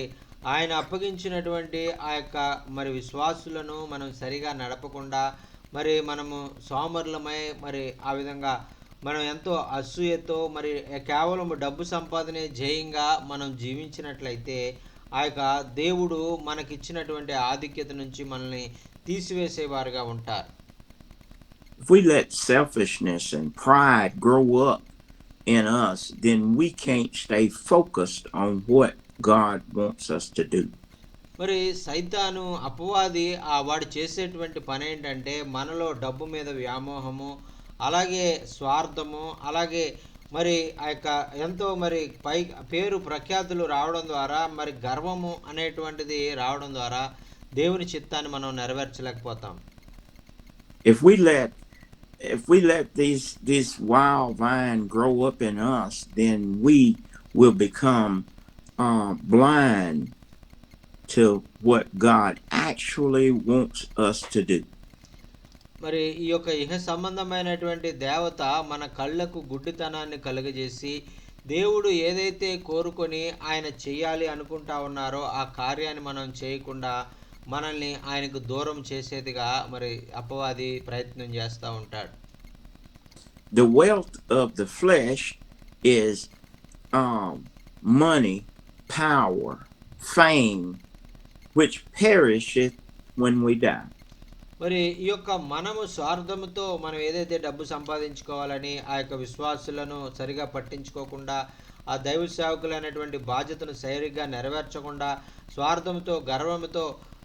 ఆయన అప్పగించినటువంటి ఆ యొక్క మరి విశ్వాసులను మనం సరిగా నడపకుండా, మరి మనము సోమరులమై మరి ఆ విధంగా మనం ఎంతో అసూయతో మరి కేవలం డబ్బు సంపాదనే ధ్యేయంగా మనం జీవించినట్లయితే ఆ యొక్క దేవుడు మనకిచ్చినటువంటి ఆధిక్యత నుంచి మనల్ని తీసివేసేవారుగా ఉంటారు. If we let selfishness and pride grow up in us, then we can't stay focused on what God wants us to do. మరి సైతాను అపవాది వాడు చేసేటువంటి పని ఏంటంటే మనలో డబ్బు మీద వ్యామోహము, అలాగే స్వార్థము, అలాగే మరి ఆ యొక్క ఎంతో మరి పేరు ప్రఖ్యాతులు రావడం ద్వారా, మరి గర్వము అనేటువంటిది రావడం ద్వారా దేవుని చిత్తాన్ని మనం నెరవేర్చలేకపోతాం. If we let this wild vine grow up in us, then we will become blind to what God actually wants us to do. మరి ఈ యొక్క ఇహ సంబంధమైనటువంటి దేవత మన కళ్ళకు గుడ్డితనాన్ని కలుగజేసి, దేవుడు ఏదైతే కోరుకొని ఆయన చెయ్యాలి అనుకుంటా ఉన్నారో ఆ కార్యాన్ని మనం చేయకుండా మనల్ని ఆయనకు దూరం చేసేదిగా మరి అపవాది ప్రయత్నం చేస్తూ ఉంటాడు. The wealth of the flesh is money, power, fame, which perisheth when we die. మరి ఈ యొక్క మనము స్వార్థముతో మనం ఏదైతే డబ్బు సంపాదించుకోవాలని ఆ యొక్క విశ్వాసులను సరిగా పట్టించుకోకుండా, ఆ దైవ సేవకులైనటువంటి బాధ్యతను సరిగ్గా నెరవేర్చకుండా, స్వార్థంతో గర్వంతో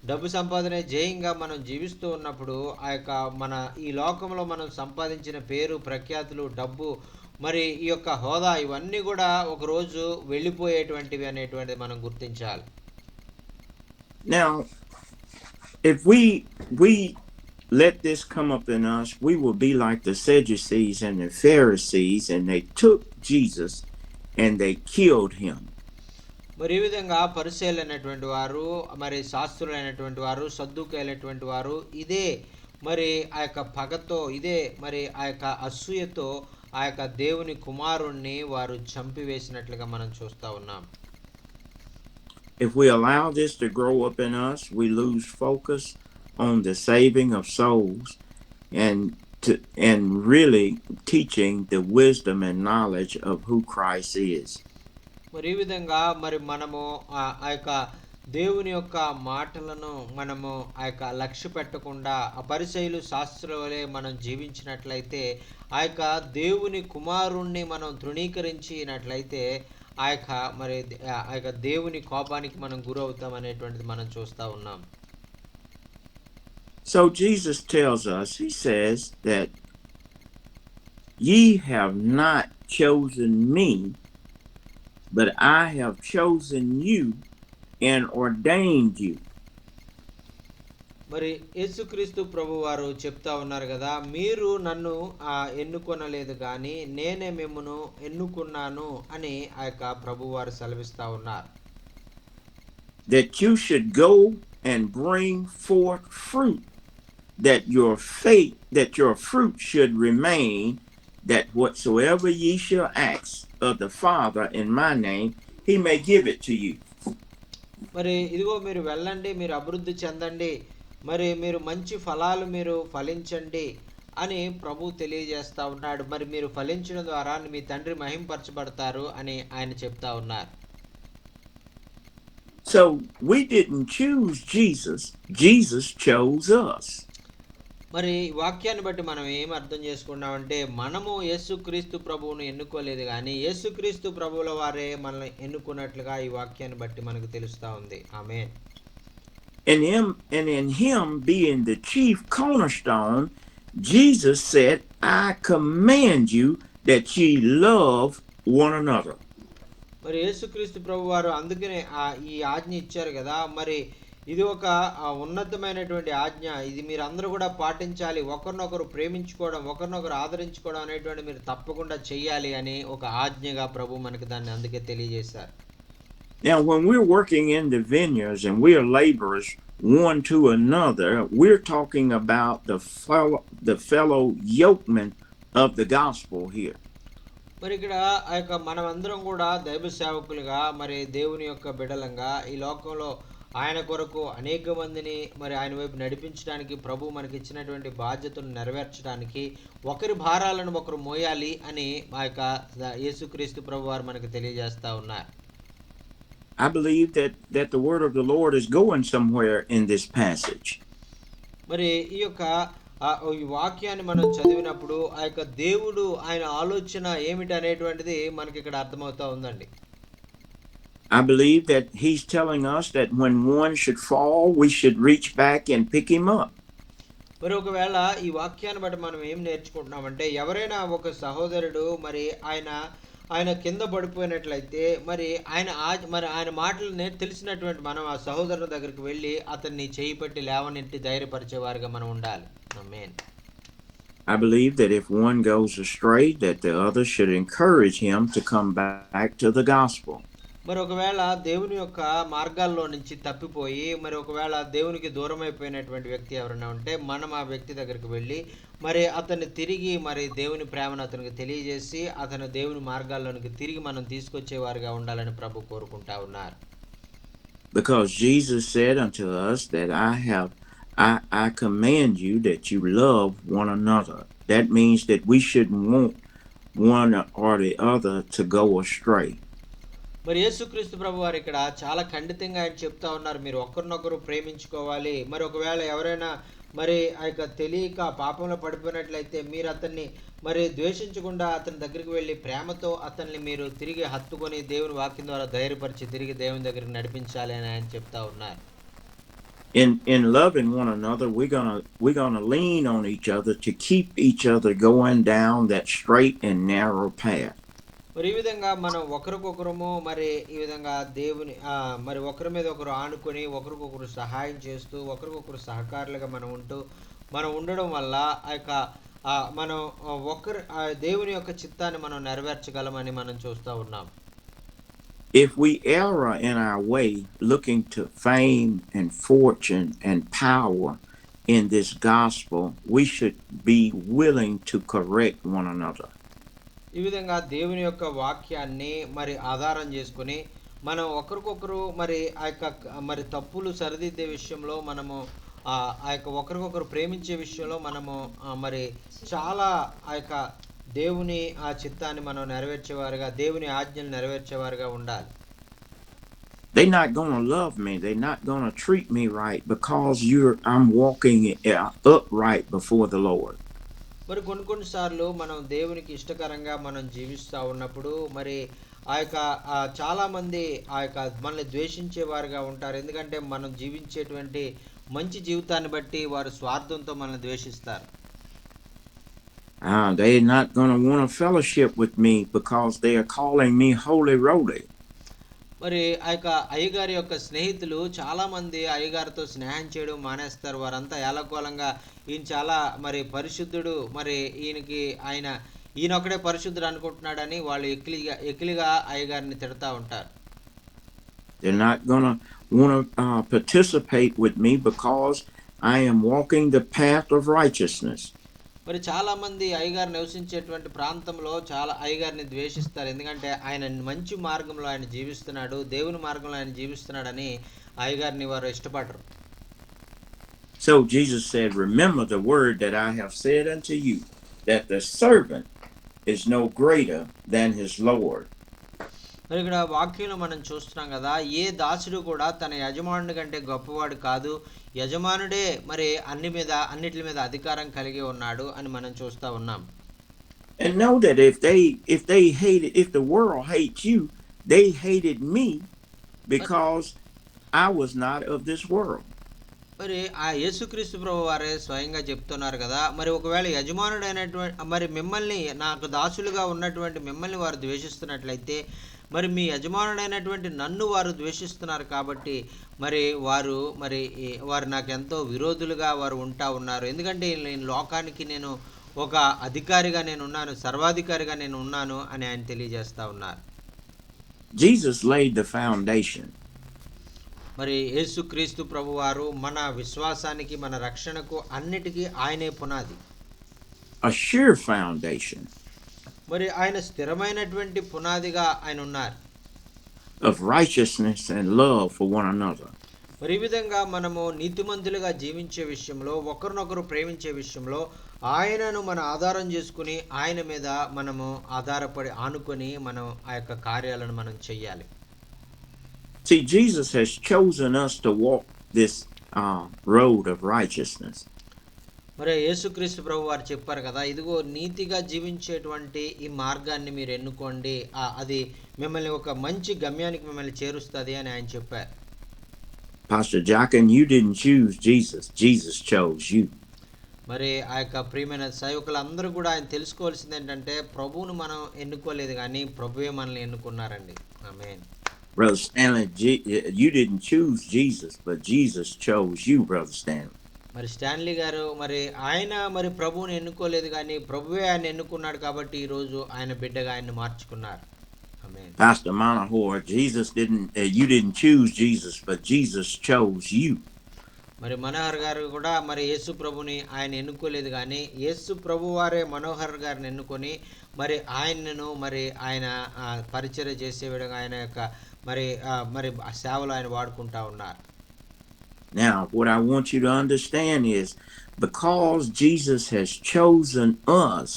డబ్బు సంపాదనే ధ్యేయంగా మనం జీవిస్తూ ఉన్నప్పుడు ఆ యొక్క మన ఈ లోకంలో మనం సంపాదించిన పేరు ప్రఖ్యాతులు, డబ్బు, మరి ఈ యొక్క హోదా, ఇవన్నీ కూడా ఒకరోజు వెళ్ళిపోయేటువంటివి అనేటువంటిది మనం గుర్తించాలి. Now, if we let this come up in us, we will be like the Sadducees and the Pharisees, and they took Jesus and they killed him. మరి ఈ విధంగా పరిసయ్యులైనటువంటి వారు, మరి శాస్త్రులైనటువంటి వారు, సద్దూకైనటువంటి వారు ఇదే మరి ఆ యొక్క పగతో, ఇదే మరి ఆ యొక్క అసూయతో ఆ యొక్క దేవుని కుమారుణ్ణి వారు చంపివేసినట్లుగా మనం చూస్తూ ఉన్నాం. If we allow this to grow up in us, we lose focus on the saving of souls and really teaching the wisdom and knowledge of who Christ is. మరి ఈ విధంగా మరి మనము ఆ యొక్క దేవుని యొక్క మాటలను మనము ఆ యొక్క లక్ష్య పెట్టకుండా ఆ పరిసయ్యులు శాస్త్రుల వలె మనం జీవించినట్లయితే ఆ యొక్క దేవుని కుమారుణ్ణి మనం తృణీకరించినట్లయితే ఆ యొక్క మరి ఆ యొక్క దేవుని కోపానికి మనం గురవుతాం అనేటువంటిది మనం చూస్తూ ఉన్నాం. So Jesus tells us, he says that ye have not chosen me, but I have chosen you and ordained you. మరి యేసుక్రీస్తు ప్రభు వారు చెప్తా ఉన్నారు కదా, మీరు నన్ను ఎన్నుకొనలేదు కానీ నేనే మిమ్మును ఎన్నుకున్నాను అని ఆ యొక్క ప్రభు వారు సెలవిస్తా ఉన్నారు. That you should go and bring forth fruit, that your fruit should remain, that whatsoever ye shall ask of the Father in my name, he may give it to you. మరి ఇదిగో మీరు వెళ్ళండి, మీరు అభివృద్ధి చెందండి, మరి మీరు మంచి ఫలాలు మీరు ఫలించండి అని ప్రభు తెలియజేస్తా ఉన్నాడు. మరి మీరు ఫలించడం ద్వారా మీ తండ్రి మహింపరచబడతారు అని ఆయన చెప్తా ఉన్నారు. So we didn't choose Jesus, Jesus chose us. మరి వాక్యాన్ని బట్టి మనం ఏం అర్థం చేసుకున్నామంటే మనము యేసుక్రీస్తు ప్రభువును ఎన్నుకోలేదు కానీ యేసుక్రీస్తు ప్రభువుల వారే మనల్ని ఎన్నుకున్నట్లుగా ఈ వాక్యాన్ని బట్టి మనకు తెలుస్తా ఉంది. ఆమేన్. And in him being the chief cornerstone, Jesus said, I command you that ye love one another. మరి యేసుక్రీస్తు ప్రభు వారు అందుకనే ఈ ఆజ్ఞ ఇచ్చారు కదా. మరి ఇది ఒక ఉన్నతమైనటువంటి ఆజ్ఞ. ఇది మీరు అందరూ కూడా పాటించాలి. ఒకరినొకరు ప్రేమించుకోవడం, ఒకరినొకరు ఆదరించుకోవడం అనేటువంటి మీరు తప్పకుండా చెయ్యాలి అని ఒక ఆజ్ఞగా ప్రభు మనకి దాన్ని అందుకే తెలియజేశారు. Now, when we're working in the vineyards and we are laborers one to another, we're talking about the fellow yokemen of the gospel here. మరి ఇక్కడ ఆ యొక్క మనమందరం కూడా దైవ సేవకులుగా మరి దేవుని యొక్క బిడలంగా ఈ లోకంలో ఆయన కొరకు అనేక మందిని మరి ఆయన వైపు నడిపించడానికి ప్రభు మనకి ఇచ్చినటువంటి బాధ్యతను నెరవేర్చడానికి ఒకరి భారాలను ఒకరు మోయాలి అని మా యొక్క యేసుక్రీస్తు ప్రభు వారు మనకు తెలియజేస్తా ఉన్నారు. I believe that the word of the Lord is going somewhere in this passage. మరి ఈ యొక్క ఈ వాక్యాన్ని మనం చదివినప్పుడు ఆ యొక్క దేవుడు ఆయన ఆలోచన ఏమిటి అనేటువంటిది మనకి ఇక్కడ అర్థమవుతా ఉందండి. I believe that he's telling us that when one should fall, we should reach back and pick him up. మరి ఒకవేళ ఈ వాక్యాన్ని బట్టి మనం ఏం నేర్చుకుంటున్నామంటే ఎవరైనా ఒక సహోదరుడు మరి ఆయన కింద పడిపోయినట్లయితే మరి ఆయన మాటలు తెలిసినటువంటి మనం ఆ సహోదరుని దగ్గరికి వెళ్ళి అతన్ని చేయి పట్టి లేవనెత్తి ధైర్యపరిచేవారుగా మనం ఉండాలి. ఆమేన్. I believe that if one goes astray, that the other should encourage him to come back to the gospel. మరి ఒకవేళ దేవుని యొక్క మార్గాల్లో నుంచి తప్పిపోయి మరి ఒకవేళ దేవునికి దూరం అయిపోయినటువంటి వ్యక్తి ఎవరైనా ఉంటే మనం ఆ వ్యక్తి దగ్గరికి వెళ్ళి మరి అతన్ని తిరిగి మరి దేవుని ప్రేమను అతనికి తెలియజేసి అతను దేవుని మార్గాల్లోనికి తిరిగి మనం తీసుకొచ్చేవారుగా ఉండాలని ప్రభు కోరుకుంటా ఉన్నారు. Because Jesus said unto us that I command you that you love one another. That means that we shouldn't want one or the other to go astray. మరి యేసుక్రీస్తు ప్రభు వారు ఇక్కడ చాలా ఖండితంగా ఆయన చెప్తా ఉన్నారు, మీరు ఒకరినొకరు ప్రేమించుకోవాలి. మరి ఒకవేళ ఎవరైనా మరి ఆ యొక్క తెలియక పాపంలో పడిపోయినట్లయితే మీరు అతన్ని మరి ద్వేషించకుండా అతని దగ్గరికి వెళ్ళి ప్రేమతో అతన్ని మీరు తిరిగి హత్తుకొని దేవుని వాక్యం ద్వారా ధైర్యపరిచి తిరిగి దేవుని దగ్గరికి నడిపించాలి అని ఆయన చెప్తా ఉన్నారు. In loving one another, we're gonna lean on each other to keep each other going down that straight and narrow path. మరి ఈ విధంగా మనం ఒకరికొకరము మరి ఈ విధంగా దేవుని మరి ఒకరి మీద ఒకరు ఆనుకొని ఒకరికొకరు సహాయం చేస్తూ ఒకరికొకరు సహకారులుగా మనం ఉండడం వల్ల ఆ యొక్క మనం దేవుని యొక్క చిత్తాన్ని మనం నెరవేర్చగలమని మనం చూస్తూ ఉన్నాం. If we err in our way, looking to fame and fortune and power in this gospel, we should be willing to correct one another. ఈ విధంగా దేవుని యొక్క వాక్యాన్ని మరి ఆధారం చేసుకుని మనం ఒకరికొకరు మరి ఆ యొక్క మరి తప్పులు సరిదిద్దే విషయంలో మనము ఆ యొక్క ఒకరికొకరు ప్రేమించే విషయంలో మనము మరి చాలా ఆ యొక్క దేవుని చిత్తాన్ని మనం నెరవేర్చేవారుగా దేవుని ఆజ్ఞలు నెరవేర్చేవారుగా ఉండాలి. they're not going to love me. They're not going to treat me right because I'm walking upright before the Lord. మరి కొన్నిసార్లు మనం దేవునికి ఇష్టకరంగా మనం జీవిస్తూ ఉన్నప్పుడు మరి ఆ యొక్క చాలామంది ఆ యొక్క మనల్ని ద్వేషించేవారుగా ఉంటారు. ఎందుకంటే మనం జీవించేటువంటి మంచి జీవితాన్ని బట్టి వారు స్వార్థంతో మనల్ని ద్వేషిస్తారు. They're not going to want to fellowship with me because they are calling me holy roly. మరి ఆ యొక్క అయ్యగారి యొక్క స్నేహితులు చాలామంది అయ్యగారితో స్నేహం చేయడం మానేస్తారు. వారంతా ఏలకోలంగా ఈయన చాలా మరి పరిశుద్ధుడు, మరి ఈయన ఒక్కడే పరిశుద్ధుడు అనుకుంటున్నాడని వాళ్ళు ఎకిలిగా అయ్యగారిని తిడతా ఉంటారు. They're not going to want to participate with me because I am walking the path of righteousness. మరి చాలామంది అయ్యగారు నివసించేటువంటి ప్రాంతంలో చాలా అయ్యగారిని ద్వేషిస్తారు. ఎందుకంటే ఆయన మంచి మార్గంలో ఆయన జీవిస్తున్నాడు, దేవుని మార్గంలో ఆయన జీవిస్తున్నాడని అయ్యగారిని వారు ఇష్టపడరు. So Jesus said, remember the word that I have said unto you, that the servant is no greater than his Lord. మరి ఇక్కడ వాక్యంలో మనం చూస్తున్నాం కదా, ఏ దాసుడు కూడా తన యజమానుడి కంటే గొప్పవాడు కాదు, యజమానుడే మరి అన్నిటి మీద అధికారం కలిగి ఉన్నాడు అని మనం చూస్తా ఉన్నాం. And know that if the world hates you, they hated me because I was not of this world. మరి ఆ యేసుక్రీస్తు ప్రభు వారే స్వయంగా చెప్తున్నారు కదా, మరి ఒకవేళ యజమానుడైనటువంటి మరి మిమ్మల్ని నాకు దాసులుగా ఉన్నటువంటి మిమ్మల్ని వారు ద్వేషిస్తున్నట్లయితే మరి మీ యజమానుడైనటువంటి నన్ను వారు ద్వేషిస్తున్నారు కాబట్టి మరి వారు నాకు ఎంతో విరోధులుగా వారు ఉంటా ఉన్నారు. ఎందుకంటే నేను లోకానికి నేను ఒక అధికారిగా నేను ఉన్నాను, సర్వాధికారిగా నేను ఉన్నాను అని ఆయన తెలియజేస్తా ఉన్నారు. Jesus laid the foundation. మరి యేసుక్రీస్తు ప్రభువారు మన విశ్వాసానికి మన రక్షణకు అన్నిటికీ ఆయనే పునాది. A sure foundation. మరి ఆయన స్థిరమైనటువంటి పునాదిగా ఆయన ఉన్నారు. Of righteousness and love for one another. మరి ఈ విధంగా మనము నీతిమంతులుగా జీవించే విషయంలో, ఒకరినొకరు ప్రేమించే విషయంలో ఆయనను మన ఆధారం చేసుకుని ఆయన మీద మనము ఆనుకొని మనం ఆ యొక్క కార్యాలను మనం చెయ్యాలి. See, Jesus has chosen us to walk this road of righteousness. మరి యేసుక్రీస్తు ప్రభు వారు చెప్పారు కదా, ఇదిగో నీతిగా జీవించేటువంటి ఈ మార్గాన్ని మీరు ఎన్నుకోండి, అది మిమ్మల్ని ఒక మంచి గమ్యానికి మిమ్మల్ని చేరుస్తుంది అని ఆయన చెప్పారు. Pastor Jockin, you didn't choose Jesus. Jesus chose you. మరి ఆ యొక్క ప్రియమైన సేవకులందరూ కూడా ఆయన తెలుసుకోవాల్సింది ఏంటంటే ప్రభువును మనం ఎన్నుకోలేదు కానీ ప్రభువే మనల్ని ఎన్నుకున్నారండి. ఆమేన్. Brother Stanley, you didn't choose Jesus, but Jesus chose you, Brother Stanley. మరి స్టాన్లీ గారు ఆయన ప్రభువుని ఎన్నుకోలేదు కానీ ప్రభువే ఆయన ఎన్నుకున్నాడు కాబట్టి ఈ రోజు ఆయన బిడ్డగా ఆయన మార్చుకున్నారు. ఆమేన్. Pastor Monahour, you didn't choose Jesus, but Jesus chose you. మరి మనోహర్ గారు కూడా యేసు ప్రభుని ఆయన ఎన్నుకోలేదు కానీ యేసు ప్రభు వారే మనోహర్ గారిని ఎన్నుకొని ఆయనను ఆయన పరిచర్య చేసే విధంగా ఆయన యొక్క సేవలో ఆయన వాడుకుంటా ఉన్నారు. Now, what I want you to understand is, because Jesus has chosen us,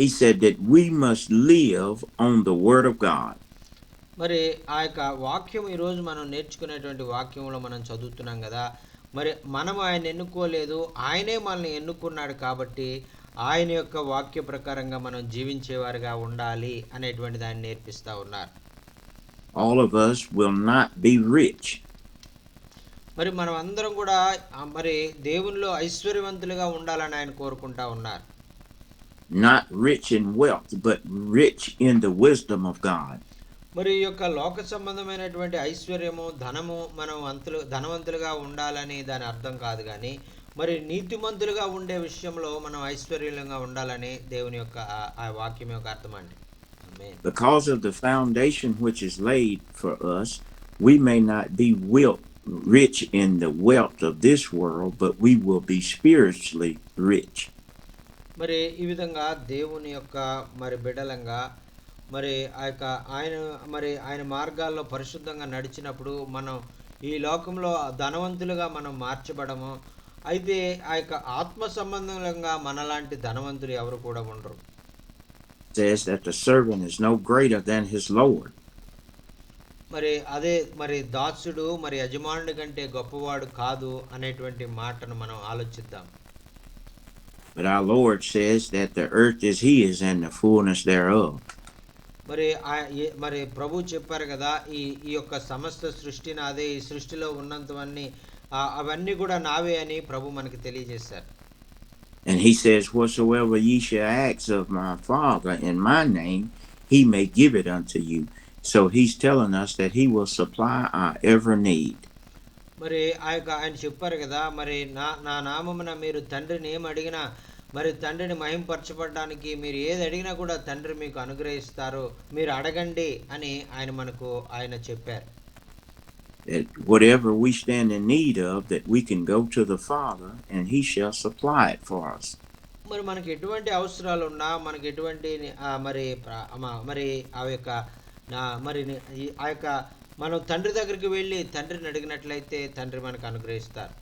he said that we must live on the word of God. ఆ యొక్క వాక్యం ఈరోజు మనం నేర్చుకునేటువంటి వాక్యంలో మనం చదువుతున్నాం కదా, మనం ఆయన ఎన్నుకోలేదు, ఆయనే మనల్ని ఎన్నుకున్నాడు కాబట్టి ఆయన యొక్క వాక్య ప్రకారంగా మనం జీవించేవారుగా ఉండాలి అనేటువంటిది ఆయన నేర్పిస్తా ఉన్నారు. All of us will not be rich. మనం అందరం కూడా దేవునిలో ఐశ్వర్యవంతులుగా ఉండాలని ఆయన కోరుకుంటా ఉన్నారు. Not rich in wealth, but rich in the wisdom of God. ఈ యొక్క లోక సంబంధమైనటువంటి ఐశ్వర్యము, ధనము మనం ధనవంతులుగా ఉండాలని దాని అర్థం కాదు కానీ నీతిమంతులుగా ఉండే విషయంలో మనం ఐశ్వర్యంగా ఉండాలని దేవుని యొక్క ఆ వాక్యం యొక్క అర్థం అండి. ఆమేన్. Because of the foundation which is laid for us, we may not be rich in the wealth of this world, but we will be spiritually rich. ఈ విధంగా దేవుని యొక్క బిడ్డలంగా ఆ యొక్క ఆయన మార్గాల్లో పరిశుద్ధంగా నడిచినప్పుడు మనం ఈ లోకంలో ధనవంతులుగా మనం మార్చబడము. అయితే ఆ యొక్క ఆత్మ సంబంధంగా మనలాంటి ధనవంతులు ఎవరు కూడా ఉండరు. Says that the servant is no greater than his Lord. మరి అదే మరి దాసుడు మరి యజమానుడి కంటే గొప్పవాడు కాదు అనేటువంటి మాటను మనం ఆలోచిద్దాం. But our Lord says that the earth is His and the fullness thereof. మరి మరి ప్రభు చెప్పారు కదా, ఈ ఈ యొక్క సమస్త సృష్టి నాదే, ఈ సృష్టిలో ఉన్నంతవన్నీ అవన్నీ కూడా నావే అని ప్రభు మనకి తెలియజేశారు. And He says, whatsoever ye shall ask of my Father in my name, He may give it unto you. So He's telling us that He will supply our every need. మరి ఆయన చెప్పారు కదా, మరి నా నామమున మీరు తండ్రిని ఏం అడిగినా, మరి తండ్రిని మహింపరచబడడానికి మీరు ఏది అడిగినా కూడా తండ్రి మీకు అనుగ్రహిస్తారు, మీరు అడగండి అని ఆయన చెప్పారు. That whatever we stand in need of, that we can go to the Father and He shall supply it for us. మరి మనకి ఎటువంటి అవసరాలు ఉన్నా, మనకి ఎటువంటి మరి మరి ఆ యొక్క మరి ఆ యొక్క మనం తండ్రి దగ్గరికి వెళ్ళి తండ్రిని అడిగినట్లయితే తండ్రి మనకు అనుగ్రహిస్తారు.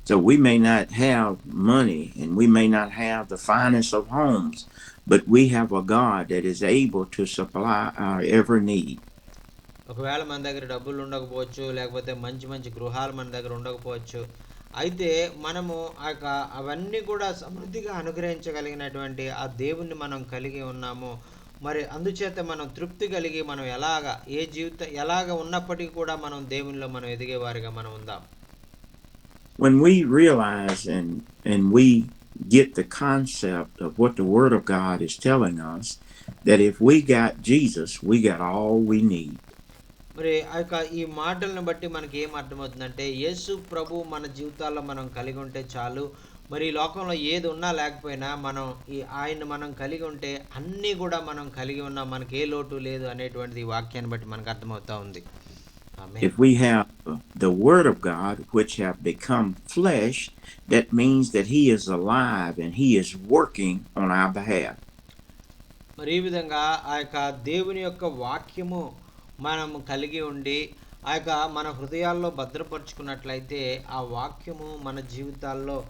So we may not have money and we may not have the finest of homes, but we have a God that is able to supply our every need. ఒకవేళ మన దగ్గర డబ్బులు ఉండకపోవచ్చు, లేకపోతే మంచి మంచి గృహాలు మన దగ్గర ఉండకపోవచ్చు, అయితే మనము అవన్నీ కూడా సమృద్ధిగా అనుగ్రహించగలిగినటువంటి ఆ దేవుణ్ణి మనం కలిగి ఉన్నాము. మరి అందుచేత మనం తృప్తి కలిగి మనం ఎలాగ ఉన్నప్పటికీ కూడా మనం దేవునిలో మనం ఎదిగేవారిగా మనం ఉందాం. When we realize and we get the concept of what the Word of God is telling us, that if we got Jesus, we got all we need. మరి ఈ మాటలను బట్టి మనకి ఏం అర్థమవుతుందంటే, యేసు ప్రభు మన జీవితాల్లో మనం కలిగి ఉంటే చాలు. మరి ఈ లోకంలో ఏది ఉన్నా లేకపోయినా మనం ఆయన్ని మనం కలిగి ఉంటే అన్నీ కూడా మనం కలిగి ఉన్నాం, మనకి ఏ లోటు లేదు అనేటువంటిది ఈ వాక్యాన్ని బట్టి మనకు అర్థమవుతా ఉంది. If we have the Word of God, which have become flesh, that means that He is alive and He is working on our behalf. మరి ఈ విధంగా దేవుని యొక్క వాక్యము మనం కలిగి ఉండి మన హృదయాల్లో భద్రపరుచుకున్నట్లయితే ఆ వాక్యము మన జీవితాల్లో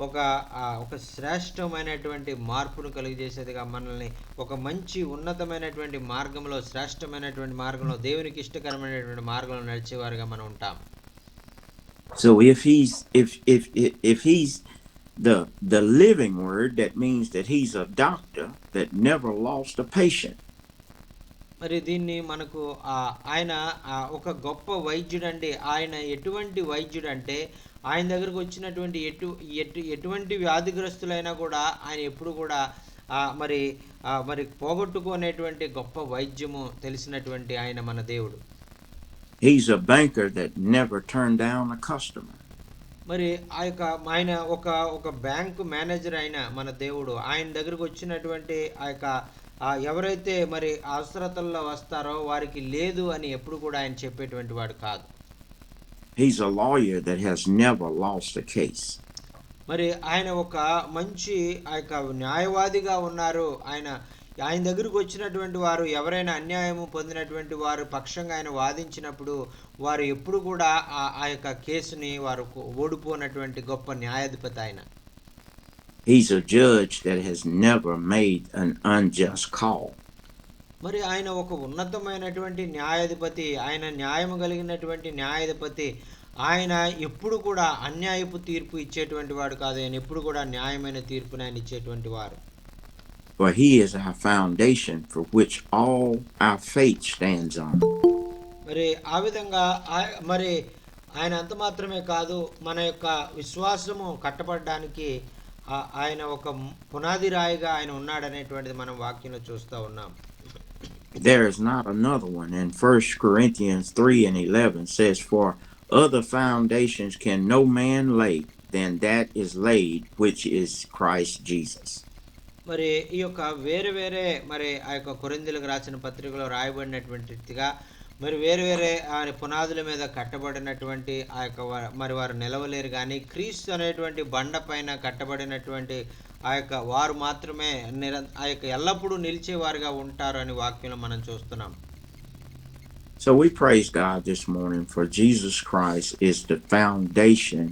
ఒక శ్రేష్టమైనటువంటి మార్పును కలిగజేసేదిగా, మనల్ని ఒక మంచి ఉన్నతమైనటువంటి మార్గంలో, శ్రేష్టమైనటువంటి మార్గంలో, దేవునికి ఇష్టకరమైనటువంటి మార్గంలో నడిచేవారుగా మనం ఉంటాం. So if he's the living word, that means that he's a doctor that never lost a patient. మరి దీన్ని మనకు ఆయన ఒక గొప్ప వైద్యుడండి. ఆయన ఎటువంటి వైద్యుడంటే, ఆయన దగ్గరకు వచ్చినటువంటి ఎటువంటి వ్యాధిగ్రస్తులైనా కూడా ఆయన ఎప్పుడు కూడా మరి పోగొట్టుకునేటువంటి గొప్ప వైద్యము తెలిసినటువంటి ఆయన మన దేవుడు. He's a banker that never turned down a customer. మరి ఆయన ఒక బ్యాంకు మేనేజర్ అయిన మన దేవుడు, ఆయన దగ్గరకు వచ్చినటువంటి ఎవరైతే మరి అవసరతల్లో వస్తారో వారికి లేదు అని ఎప్పుడు కూడా ఆయన చెప్పేటువంటి వాడు కాదు. He's a lawyer that has never lost a case. మరి ఆయన ఒక మంచి న్యాయవాదిగా ఉన్నారు. ఆయన దగ్గరకు వచ్చినటువంటి వారు ఎవరైనా అన్యాయము పొందినటువంటి వారు పక్షంగా ఆయన వాదించినప్పుడు వారు ఎప్పుడు కూడా ఆ యొక్క కేసుని వారు ఓడిపోయినటువంటి గొప్ప న్యాయాధిపతి ఆయన. He's a judge that has never made an unjust call. మరి ఆయన ఒక ఉన్నతమైనటువంటి న్యాయాధిపతి, ఆయన న్యాయము కలిగినటువంటి న్యాయాధిపతి. ఆయన ఎప్పుడు కూడా అన్యాయపు తీర్పు ఇచ్చేటువంటి వాడు కాదు, ఆయన ఎప్పుడు కూడా న్యాయమైన తీర్పుని ఆయన ఇచ్చేటువంటి వారు. For he is our foundation for which all our faith stands on. మరి ఆ విధంగా మరి ఆయన అంత మాత్రమే కాదు, మన యొక్క విశ్వాసము కట్టబడడానికి ఆయన ఒక పునాది రాయిగా ఆయన ఉన్నాడనేటువంటిది మనం వాక్యంలో చూస్తూ ఉన్నాం. There is not another one. And 1 Corinthians 3:11 says, for other foundations can no man lay than that is laid, which is Christ Jesus. మరి ఈ యొక్క వేరే మరి ఆ యొక్క కొరింథీయులకు రాసిన పత్రికలో రాయబడినటువంటిగా మరి వేరే పునాదుల మీద కట్టబడినటువంటి ఆ యొక్క మరి వారు నిలవలేరు, కానీ క్రీస్తు అనేటువంటి బండ పైన కట్టబడినటువంటి ఆ యొక్క వారు మాత్రమే ఆ యొక్క ఎల్లప్పుడూ నిలిచేవారుగా ఉంటారు అని వాక్యంలో మనం చూస్తున్నాం. So we praise God this morning, for Jesus Christ is the foundation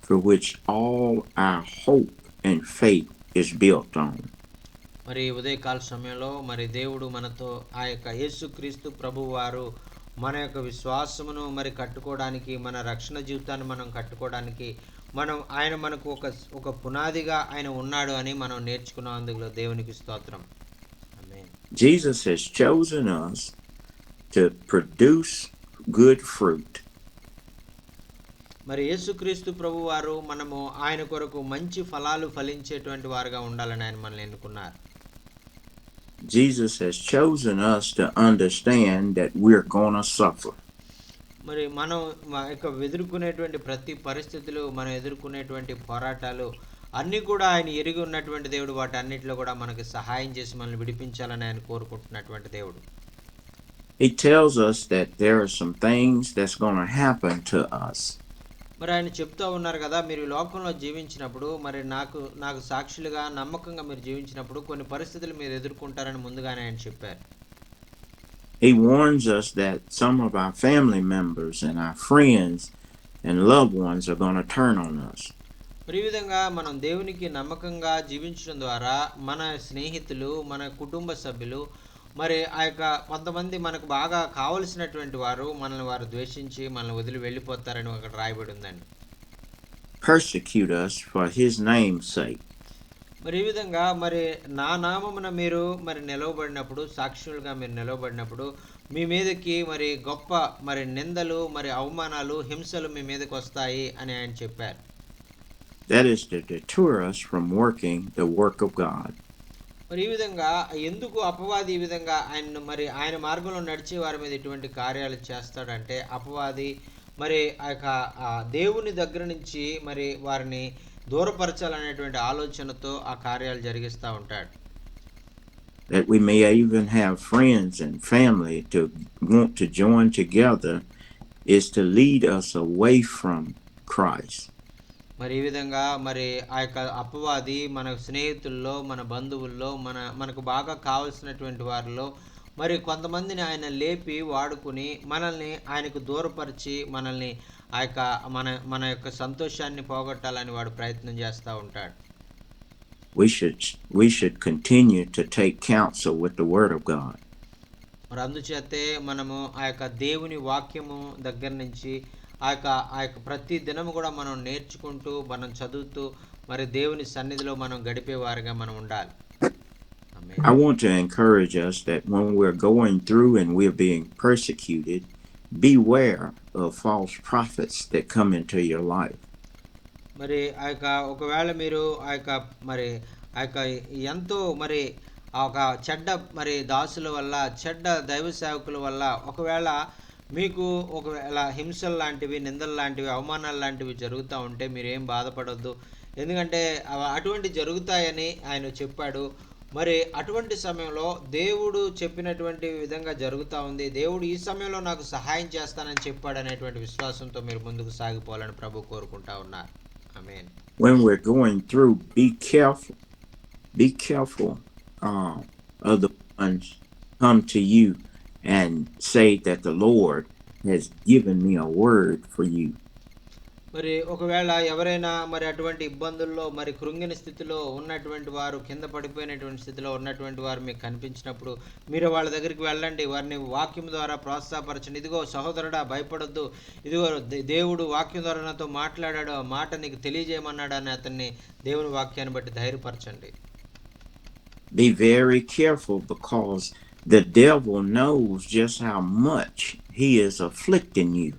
for which all our hope and faith is built on. మరి ఉదయకాల సమయంలో మరి దేవుడు మనతో ఆ యొక్క యేసుక్రీస్తు ప్రభు వారు మన యొక్క విశ్వాసమును మరి కట్టుకోవడానికి, మన రక్షణ జీవితాన్ని మనం కట్టుకోవడానికి ఆయన మనకు ఒక పునాదిగా ఆయన ఉన్నాడు అని మనం నేర్చుకున్నందుకు దేవునికి స్తోత్రం. ఆమేన్. Jesus has chosen us to produce good fruit. మరి యేసుక్రీస్తు ప్రభు వారు మనము ఆయన కొరకు మంచి ఫలాలు ఫలించేటువంటి వారుగా ఉండాలని ఆయన మనల్ని ఎన్నుకున్నారు. Jesus has chosen us to understand that we're going to suffer. మరి మనం ఎదుర్కొనేటువంటి ప్రతి పరిస్థితులు, మనం ఎదుర్కొనేటువంటి పోరాటాలు అన్నీ కూడా ఆయన ఎరిగి ఉన్నటువంటి దేవుడు. వాటి అన్నిటిలో కూడా మనకి సహాయం చేసి మనల్ని విడిపించాలని ఆయన కోరుకుంటున్నటువంటి దేవుడు. He tells us that there are some things that's going to happen to us. మరి ఆయన చెప్తూ ఉన్నారు కదా, మీరు ఈ లోకంలో జీవించినప్పుడు, మరి నాకు సాక్షులుగా నమ్మకంగా మీరు జీవించినప్పుడు కొన్ని పరిస్థితులు మీరు ఎదుర్కొంటారని ముందుగానే ఆయన చెప్పారు. He warns us that some of our family members and our friends and loved ones are going to turn on us. మరి ఈ విధంగా మనం దేవునికి నమ్మకంగా జీవించడం ద్వారా మన స్నేహితులు, మన కుటుంబ సభ్యులు, మరి కొంతమంది మనకు బాగా కావలసినటువంటి వారు మనల్ని వారు ద్వేషించి మనల్ని వదిలి వెళ్ళిపోతారని అక్కడ రాయబడి ఉందండి. Persecute us for his name's sake. మరి ఈ విధంగా మరి నా నామమున మీరు మరి నిలవబడినప్పుడు, సాక్షులుగా మీరు నిలవబడినప్పుడు మీ మీదకి మరి గొప్ప మరి నిందలు, మరి అవమానాలు, హింసలు మీ మీదకి వస్తాయి అని ఆయన చెప్పారు. That is to deter us from working the work of God. మరి ఈ విధంగా ఎందుకు అపవాది ఈ విధంగా ఆయన మార్గంలో నడిచే వారి మీద ఇటువంటి కార్యాలు చేస్తాడంటే, అపవాది మరి దేవుని దగ్గర నుంచి మరి వారిని దూరపరచాలనేటువంటి ఆలోచనతో ఆ కార్యాలు జరిగిస్తూ ఉంటాడు. That we may even have friends and family to want to join together is to lead us away from Christ. మరి ఈ విధంగా మరి అపవాది మన స్నేహితుల్లో, మన బంధువుల్లో, మనకు బాగా కావలసినటువంటి వారిలో మరి కొంతమందిని ఆయన లేపి వాడుకుని మనల్ని ఆయనకు దూరపరిచి మనల్ని మన యొక్క సంతోషాన్ని పోగొట్టాలని వాడు ప్రయత్నం చేస్తూ ఉంటాడు. We should continue to take counsel with the word of God. మరి అందుచేతే మనము దేవుని వాక్యము దగ్గర నుంచి ప్రతి దినము కూడా మనం నేర్చుకుంటూ, మనం చదువుతూ మరి దేవుని సన్నిధిలో మనం గడిపేవారుగా మనం ఉండాలి. I want to encourage us that when we're going through and we're being persecuted, beware of false prophets that come into your life. మరి ఒకవేళ మీరు మరి ఎంతో మరి ఒక చెడ్డ మరి దాసుల వల్ల, చెడ్డ దైవ సేవకుల వల్ల ఒకవేళ హింసలు లాంటివి, నిందలు లాంటివి, అవమానాలు లాంటివి జరుగుతూ ఉంటే మీరేం బాధపడొద్దు. ఎందుకంటే అటువంటి జరుగుతాయని ఆయన చెప్పాడు. మరి అటువంటి సమయంలో దేవుడు చెప్పినటువంటి విధంగా జరుగుతూ ఉంది, దేవుడు ఈ సమయంలో నాకు సహాయం చేస్తానని చెప్పాడు అనేటువంటి విశ్వాసంతో మీరు ముందుకు సాగిపోవాలని ప్రభు కోరుకుంటా ఉన్నారు. ఆమేన్. When we're going through, be careful of the ones come to you and say that the Lord has given me a word for you. మరి ఒకవేళ ఎవరైనా మరి అటువంటి ఇబ్బందుల్లో, మరి కృంగిన స్థితిలో ఉన్నటువంటి వారు, కింద పడిపోయినటువంటి స్థితిలో ఉన్నటువంటి వారు మీకు కనిపించినప్పుడు మీరు వాళ్ళ దగ్గరికి వెళ్ళండి, వారిని వాక్యం ద్వారా ప్రోత్సాహపరచండి. ఇదిగో సహోదరుడా, భయపడొద్దు, ఇదిగో దేవుడు వాక్యం ద్వారా నాతో మాట్లాడాడు, ఆ మాట నీకు తెలియజేయమన్నాడు అని అతన్ని దేవుని వాక్యాన్ని బట్టి ధైర్యపరచండి. Be very careful because the devil knows just how much he is afflicting you.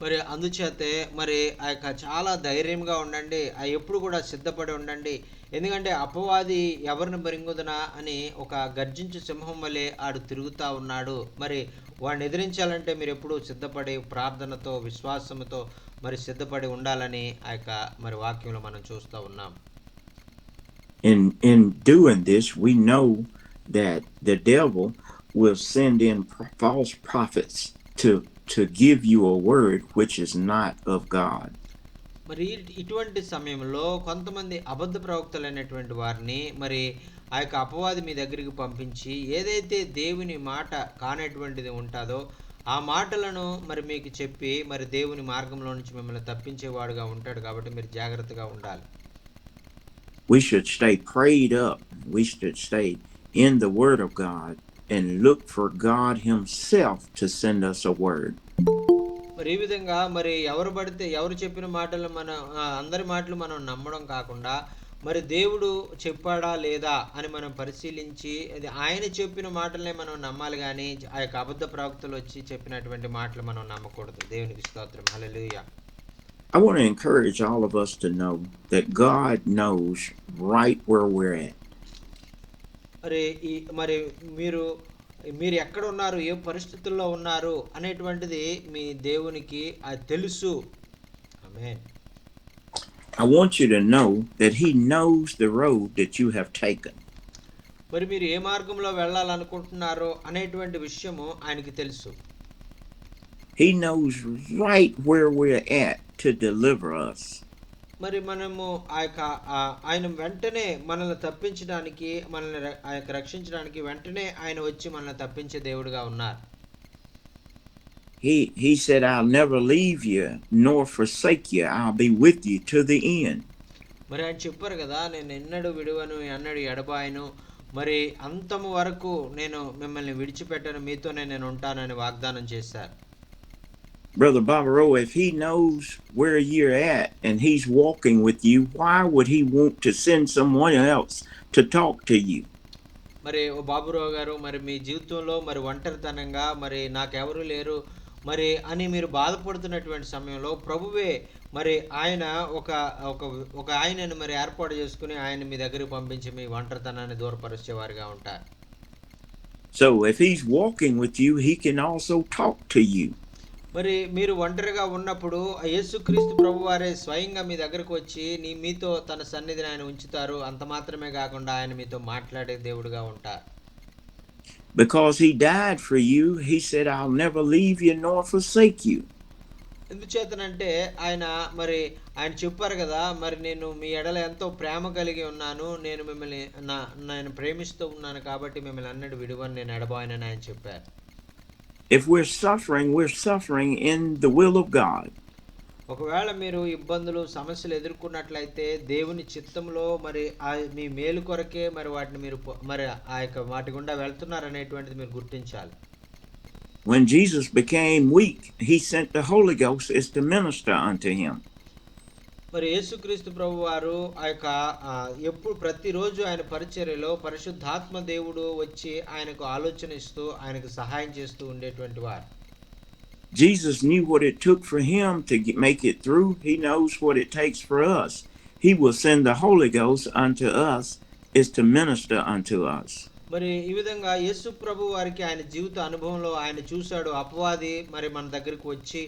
మరి అందుచేతే మరి చాలా ధైర్యంగా ఉండండి, ఎప్పుడు కూడా సిద్ధపడి ఉండండి. ఎందుకంటే అపవాది ఎవరిని బరింగుదనా అని ఒక గర్జించు సింహం వలె ఆడు తిరుగుతూ ఉన్నాడు. మరి వాడిని ఎదిరించాలంటే మీరు ఎప్పుడు సిద్ధపడి ప్రార్థనతో, విశ్వాసంతో మరి సిద్ధపడి ఉండాలని మరి వాక్యంలో మనం చూస్తూ ఉన్నాం. In doing this, we know that the devil will send in false prophets to give you a word which is not of God. మరి ఇటువంటి సమయంలో కొంతమంది అబద్ధ ప్రవక్తలైనటువంటి వారిని మరి అపవాది మీ దగ్గరికి పంపించి ఏదైతే దేవుని మాట కానటువంటిది ఉంటుందో ఆ మాటలను మరి మీకు చెప్పి మరి దేవుని మార్గంలో నుంచి మిమ్మల్ని తప్పించేవాడుగా ఉంటాడు. కాబట్టి మీరు జాగ్రత్తగా ఉండాలి. We should stay prayed up. We should stay in the word of God and look for God himself to send us a word. మరి ఈ విధంగా మరి ఎవరు పడితే ఎవరు చెప్పిన మాటలు అందరి మాటలు మనం నమ్మడం కాకుండా మరి దేవుడు చెప్పాడా లేదా అని మనం పరిశీలించి అది ఆయన చెప్పిన మాటలనే మనం నమ్మాలి కానీ ఆ యొక్క అబద్ధ ప్రవక్తలు వచ్చి చెప్పినటువంటి మాటలు మనం నమ్మకూడదు. దేవునికి స్తోత్రం. హల్లెలూయా. I want to encourage all of us to know that God knows right where we're at. మరి మీరు ఎక్కడ ఉన్నారు, ఏ పరిస్థితుల్లో ఉన్నారు అనేటువంటిది మీ దేవునికి అది తెలుసు. ఆమేన్. I want you to know that he knows the road that you have taken. మరి మీరు ఏ మార్గంలో వెళ్ళాలనుకుంటున్నారో అనేటువంటి విషయము ఆయనకి తెలుసు. He knows right where we're at to deliver us. మరి మనము ఆయన వెంటనే మనల్ని తప్పించడానికి ఆ యొక్క రక్షించడానికి వెంటనే ఆయన వచ్చి మనల్ని తప్పించే దేవుడుగా ఉన్నారు. He said, I'll never leave you nor forsake you. I'll be with you to the end. మరి ఆయన చెప్పారు కదా, నేను ఎన్నడూ విడువను ఎన్నడూ ఎడబాయను, మరి అంతము వరకు నేను మిమ్మల్ని విడిచిపెట్టను, మీతోనే నేను ఉంటానని వాగ్దానం చేశారు. Brother Barbaro, if he knows where you're at and he's walking with you, why would he want to send someone else to talk to you? మరి ఓ బాబురావు గారు, మరి మీ జీవితంలో మరి ఒంటరితనంగా మరి నాకెవరూ లేరు మరి అని మీరు బాధపడుతున్నటువంటి సమయంలో ప్రభువే మరి ఆయన ఒక ఆయనను మరి ఏర్పాటు చేసుకుని ఆయన మీ దగ్గరికి పంపించి మీ ఒంటరితనాన్ని దూరపరిచేవారుగా ఉంటారు. So if he's walking with you, he can also talk to you. మరి మీరు ఒంటరిగా ఉన్నప్పుడు యేసుక్రీస్తు ప్రభువారే స్వయంగా మీ దగ్గరకు వచ్చి మీతో తన సన్నిధిని ఆయన ఉంచుతారు. అంత మాత్రమే కాకుండా ఆయన మీతో మాట్లాడే దేవుడుగా ఉంటారు. Because he died for you, he said, I'll never leave you nor forsake you. ఎందుచేతనంటే ఆయన చెప్పారు కదా, మరి నేను మీ ఎడల ఎంతో ప్రేమ కలిగి ఉన్నాను, నేను మిమ్మల్ని నేను ప్రేమిస్తూ ఉన్నాను కాబట్టి మిమ్మల్ని అన్నట్టు విడువని, నేను ఎడబాయనని ఆయన చెప్పారు. If we're suffering in the will of God. ఒకవేళ మీరు ఇబ్బందులు సమస్యలు ఎదుర్కొన్నట్లయితే దేవుని చిత్తంలో మరి మీ మేలు కొరకే మరి వాటిని మీరు మరి ఆ యొక్క వాటి గుండా వెళ్తున్నారనేటువంటిది మీరు గుర్తించాలి. When Jesus became weak, he sent the Holy Ghost as to minister unto him. మరి యేసుక్రీస్తు ప్రభు వారు ఎప్పుడు ప్రతిరోజు ఆయన పరిచర్యలో పరిశుద్ధాత్మ దేవుడు వచ్చి ఆయనకు ఆలోచన ఇస్తూ ఆయనకు సహాయం చేస్తూ ఉండేటువంటి వారు. Jesus knew what it took for him to make it through. He knows what it takes for us. He will send the Holy Ghost unto us is to minister unto us. మరి ఈ విధంగా యేసు ప్రభు వారికి ఆయన జీవిత అనుభవంలో ఆయన చూశాడు. అపవాది మరి మన దగ్గరికి వచ్చి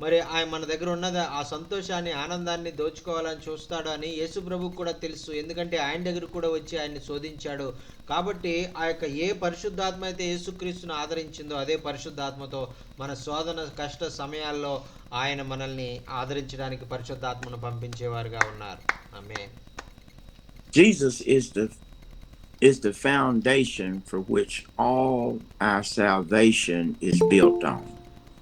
మరి ఆయన మన దగ్గర ఉన్నది ఆ సంతోషాన్ని ఆనందాన్ని దోచుకోవాలని చూస్తాడు అని యేసు ప్రభుకు కూడా తెలుసు. ఎందుకంటే ఆయన దగ్గర కూడా వచ్చి ఆయన్ని శోధించాడు. కాబట్టి ఆ యొక్క ఏ పరిశుద్ధాత్మ అయితే యేసుక్రీస్తును ఆదరించిందో అదే పరిశుద్ధాత్మతో మన శోధన కష్ట సమయాల్లో ఆయన మనల్ని ఆదరించడానికి పరిశుద్ధాత్మను పంపించేవారుగా ఉన్నారు. ఆమేన్. Jesus is the foundation for which all our salvation is built on.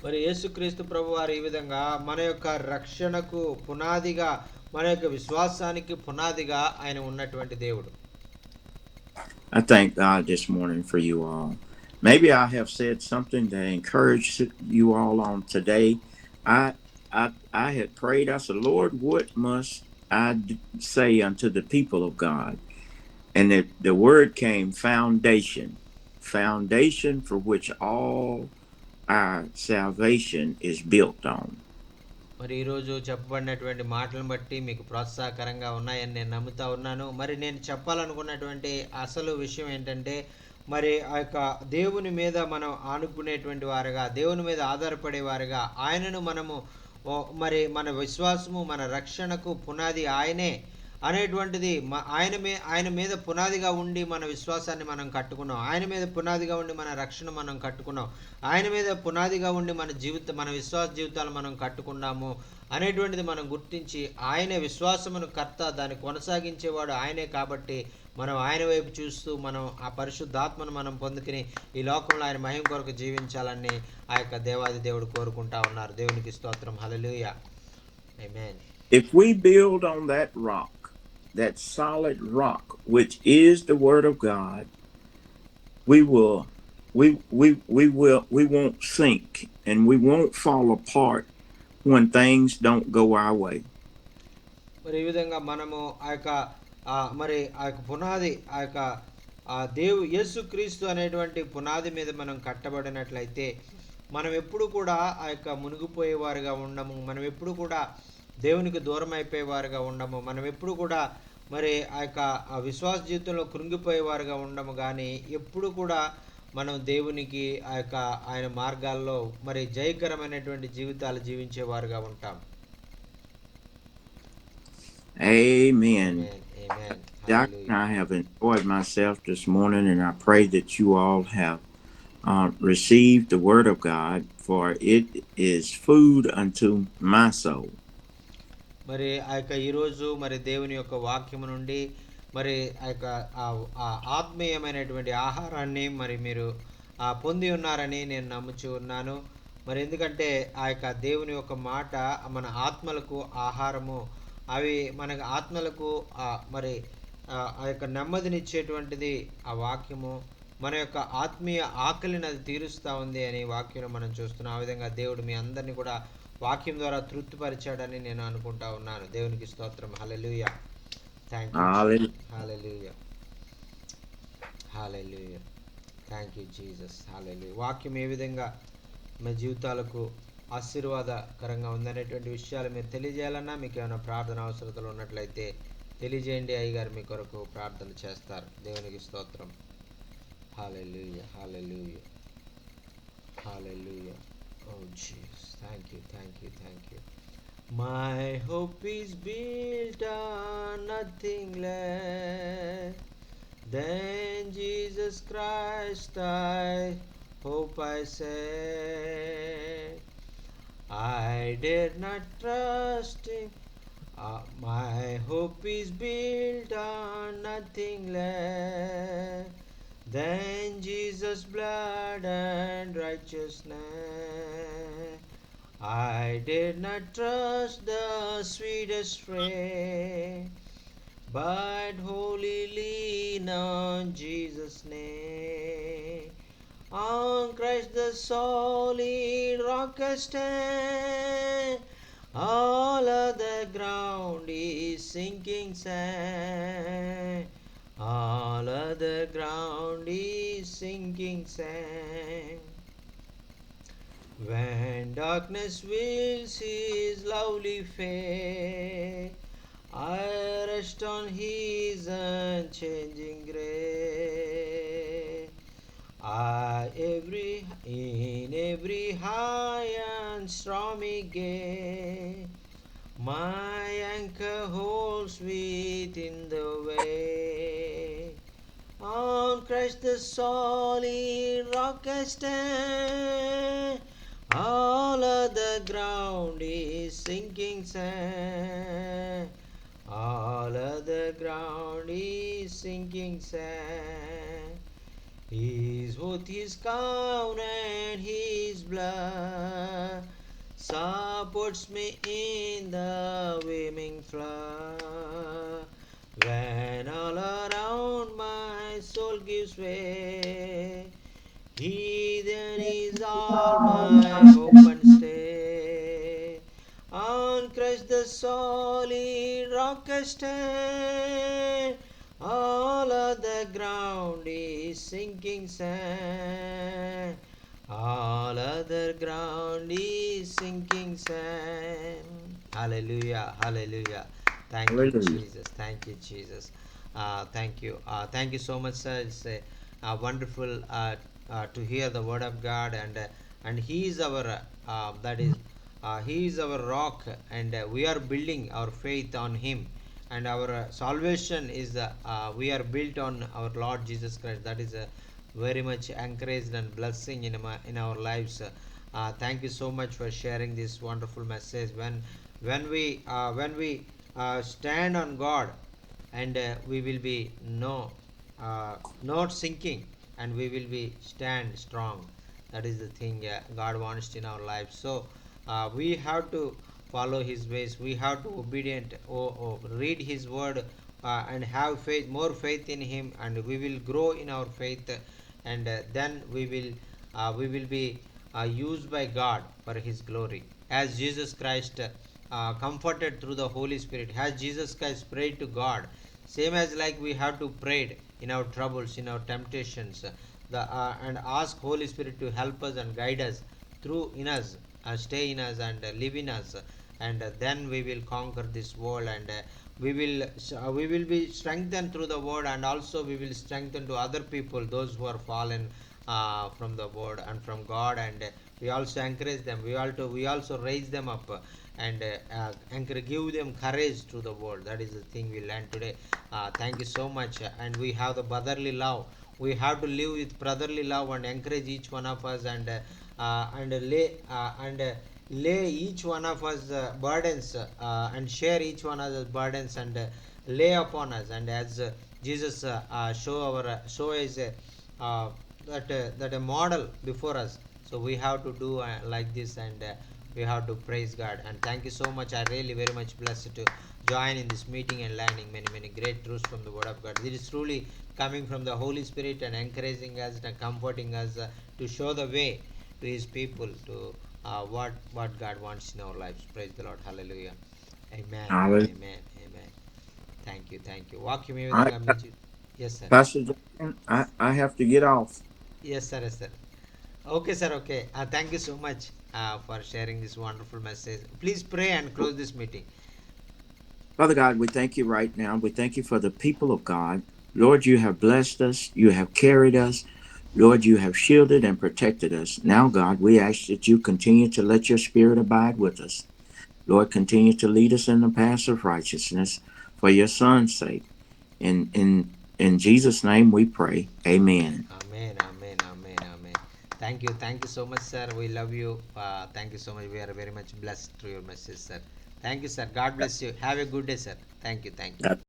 మరి యేసుక్రీస్తు ప్రభువారు ఈ విధంగా మన యొక్క రక్షణకు పునాదిగా, మన యొక్క విశ్వాసానికి పునాదిగా ఆయన ఉన్నటువంటి దేవుడు. I thank God this morning for you all. Maybe I have said something that encouraged you all on today. I had prayed. I said, Lord, what must I say unto the people of God? And the word came, foundation for which all our salvation is built on. మరి ఈరోజు చెప్పబడినటువంటి మాటలను బట్టి మీకు ప్రోత్సాహకరంగా ఉన్నాయని నేను నమ్ముతా ఉన్నాను. మరి నేను చెప్పాలనుకున్నటువంటి అసలు విషయం ఏంటంటే, మరి ఆ యొక్క దేవుని మీద మనం ఆనుకునేటువంటి వారుగా, దేవుని మీద ఆధారపడేవారుగా, ఆయనను మనము మరి మన విశ్వాసము మన రక్షణకు పునాది ఆయనే అనేటువంటిది ఆయన మీద పునాదిగా ఉండి మన విశ్వాసాన్ని మనం కట్టుకున్నాం. ఆయన మీద పునాదిగా ఉండి మన రక్షణ మనం కట్టుకున్నాం. ఆయన మీద పునాదిగా ఉండి మన విశ్వాస జీవితాలు మనం కట్టుకున్నాము అనేటువంటిది మనం గుర్తించి, ఆయనే విశ్వాసమును కర్త, దాన్ని కొనసాగించేవాడు ఆయనే. కాబట్టి మనం ఆయన వైపు చూస్తూ మనం ఆ పరిశుద్ధాత్మను మనం పొందుకుని ఈ లోకంలో ఆయన మహిమ కొరకు జీవించాలని ఆ యొక్క దేవాది దేవుడు కోరుకుంటా ఉన్నారు. దేవునికి స్తోత్రం. హల్లెలూయా. ఆమేన్. If we build on that rock, that solid rock, which is the Word of God, we will we won't sink and we won't fall apart when things don't go our way. మరి ఈ విధంగా మనము ఆ యొక్క మరి ఆ యొక్క పునాది ఆ యొక్క యేసుక్రీస్తు అనేటువంటి పునాది మీద మనం కట్టబడినట్లయితే మనం ఎప్పుడు కూడా ఆ యొక్క మునిగిపోయేవారుగా ఉండము. మనం ఎప్పుడు కూడా దేవునికి దూరం అయిపోయేవారుగా ఉండము. మనం ఎప్పుడు కూడా మరి ఆ యొక్క విశ్వాస జీవితంలో కృంగిపోయేవారుగా ఉండము. కానీ ఎప్పుడు కూడా మనం దేవునికి ఆ యొక్క ఆయన మార్గాల్లో మరి జయకరమైనటువంటి జీవితాలు జీవించేవారుగా ఉంటాం. Amen. Amen. Amen. Doc and I have enjoyed myself this morning, and I pray that you all have received the word of God, for it is food unto my soul. మరి ఆ యొక్క ఈరోజు మరి దేవుని యొక్క వాక్యము నుండి మరి ఆ యొక్క ఆత్మీయమైనటువంటి ఆహారాన్ని మరి మీరు పొంది ఉన్నారని నేను నమ్ముచూ ఉన్నాను. మరి ఎందుకంటే ఆ యొక్క దేవుని యొక్క మాట మన ఆత్మలకు ఆహారము. అవి మనకు ఆత్మలకు మరి ఆ యొక్క నెమ్మదినిచ్చేటువంటిది ఆ వాక్యము. మన యొక్క ఆత్మీయ ఆకలిని అది తీరుస్తూ ఉంది అని వాక్యం మనం చూస్తున్నాం. ఆ విధంగా దేవుడు మీ అందరినీ కూడా వాక్యం ద్వారా తృప్తిపరిచాడని నేను అనుకుంటా ఉన్నాను. దేవునికి స్తోత్రం. Hallelujah. Thank you. Hallelujah. Hallelujah. Thank you Jesus. Hallelujah. వాక్యం ఏ విధంగా మీ జీవితాలకు ఆశీర్వాదకరంగా ఉందనేటువంటి విషయాలు మీరు తెలియజేయాలన్నా, మీకు ఏమైనా ప్రార్థన అవసరతలు ఉన్నట్లయితే తెలియజేయండి. అయ్యగారు మీ కొరకు ప్రార్థన చేస్తారు. దేవునికి స్తోత్రం. హల్లెలూయా. హల్లెలూయా. హల్లెలూయా. Oh Jesus, thank you, thank you, thank you. My hope is built on nothing less than Jesus Christ. I hope I said, I dare not trust him. My hope is built on nothing less than Jesus' blood and righteousness. I did not trust the sweetest friend, but wholly lean on Jesus' name. On Christ the solid rock I stand, all other ground is sinking sand. All other ground is sinking sand. When darkness veils his lovely face, I rest on his unchanging grace. In every high and stormy gale, my anchor holds within the way. On Christ the solid rock I stand, all other ground is sinking sand. All other ground is sinking sand. His oath, his covenant, his blood supports me in the swimming flood. When all around my soul gives way, he then is all my hope and stay. On Christ the solid rock I stand, all other ground is sinking sand. All other ground is sinking sand. Hallelujah, hallelujah. Thank you, Jesus. Thank you, Jesus. Thank you. Thank you so much, sir. It's wonderful to hear the word of God, and He is our He is our rock, and we are building our faith on Him, and our salvation is we are built on our Lord Jesus Christ. That is very much encouraged and blessing in our lives. Thank you so much for sharing this wonderful message. When we stand on God, and we will be not sinking, and we will be stand strong. That is the thing God wants in our lives. So we have to follow His ways. We have to obedient read His word and have faith, more faith in Him, and we will grow in our faith and then we will be used by God for His glory. As Jesus Christ comforted through the Holy Spirit, as Jesus Christ prayed to God, same as like we have to pray in our troubles, in our temptations, and ask Holy Spirit to help us and guide us through in us, stay in us and live in us, and then we will conquer this world, and we will be strengthened through the word, and also we will strengthen to other people, those who are fallen from the word and from God, and we also encourage them, we also raise them up, and give them courage through the word. That is the thing we learned today. Thank you so much. And we have the brotherly love. We have to live with brotherly love and encourage each one of us, and lay each one of us burdens, and share each one of us burdens, and lay upon us, and as Jesus show is that a model before us, so we have to do like this, and we have to praise God. And thank you so much. I really very much blessed to join in this meeting and learning many great truths from the word of God. This is truly coming from the Holy Spirit and encouraging us and comforting us, to show the way to His people, to what God wants in our lives. Praise the Lord. Hallelujah. Amen. Hallelujah. Amen. Amen. Thank you. వాక్యం ఏ All విధంగా right, మీకు yes sir. Pastor Jackson, I have to get off. Yes, sir. Yes, sir. Okay, sir. Okay. Thank you so much for sharing this wonderful message. Please pray and close this meeting. Father God, we thank you right now. We thank you for the people of God. Lord, you have blessed us. You have carried us. Lord, you have shielded and protected us. Now, God, we ask that you continue to let your spirit abide with us. Lord, continue to lead us in the paths of righteousness for your son's sake. In Jesus' name we pray. Amen. Amen. Amen. Amen. Amen. Thank you. Thank you so much, sir. We love you. Thank you so much. We are very much blessed through your message, sir. Thank you, sir. God bless you. Have a good day, sir. Thank you. Thank you.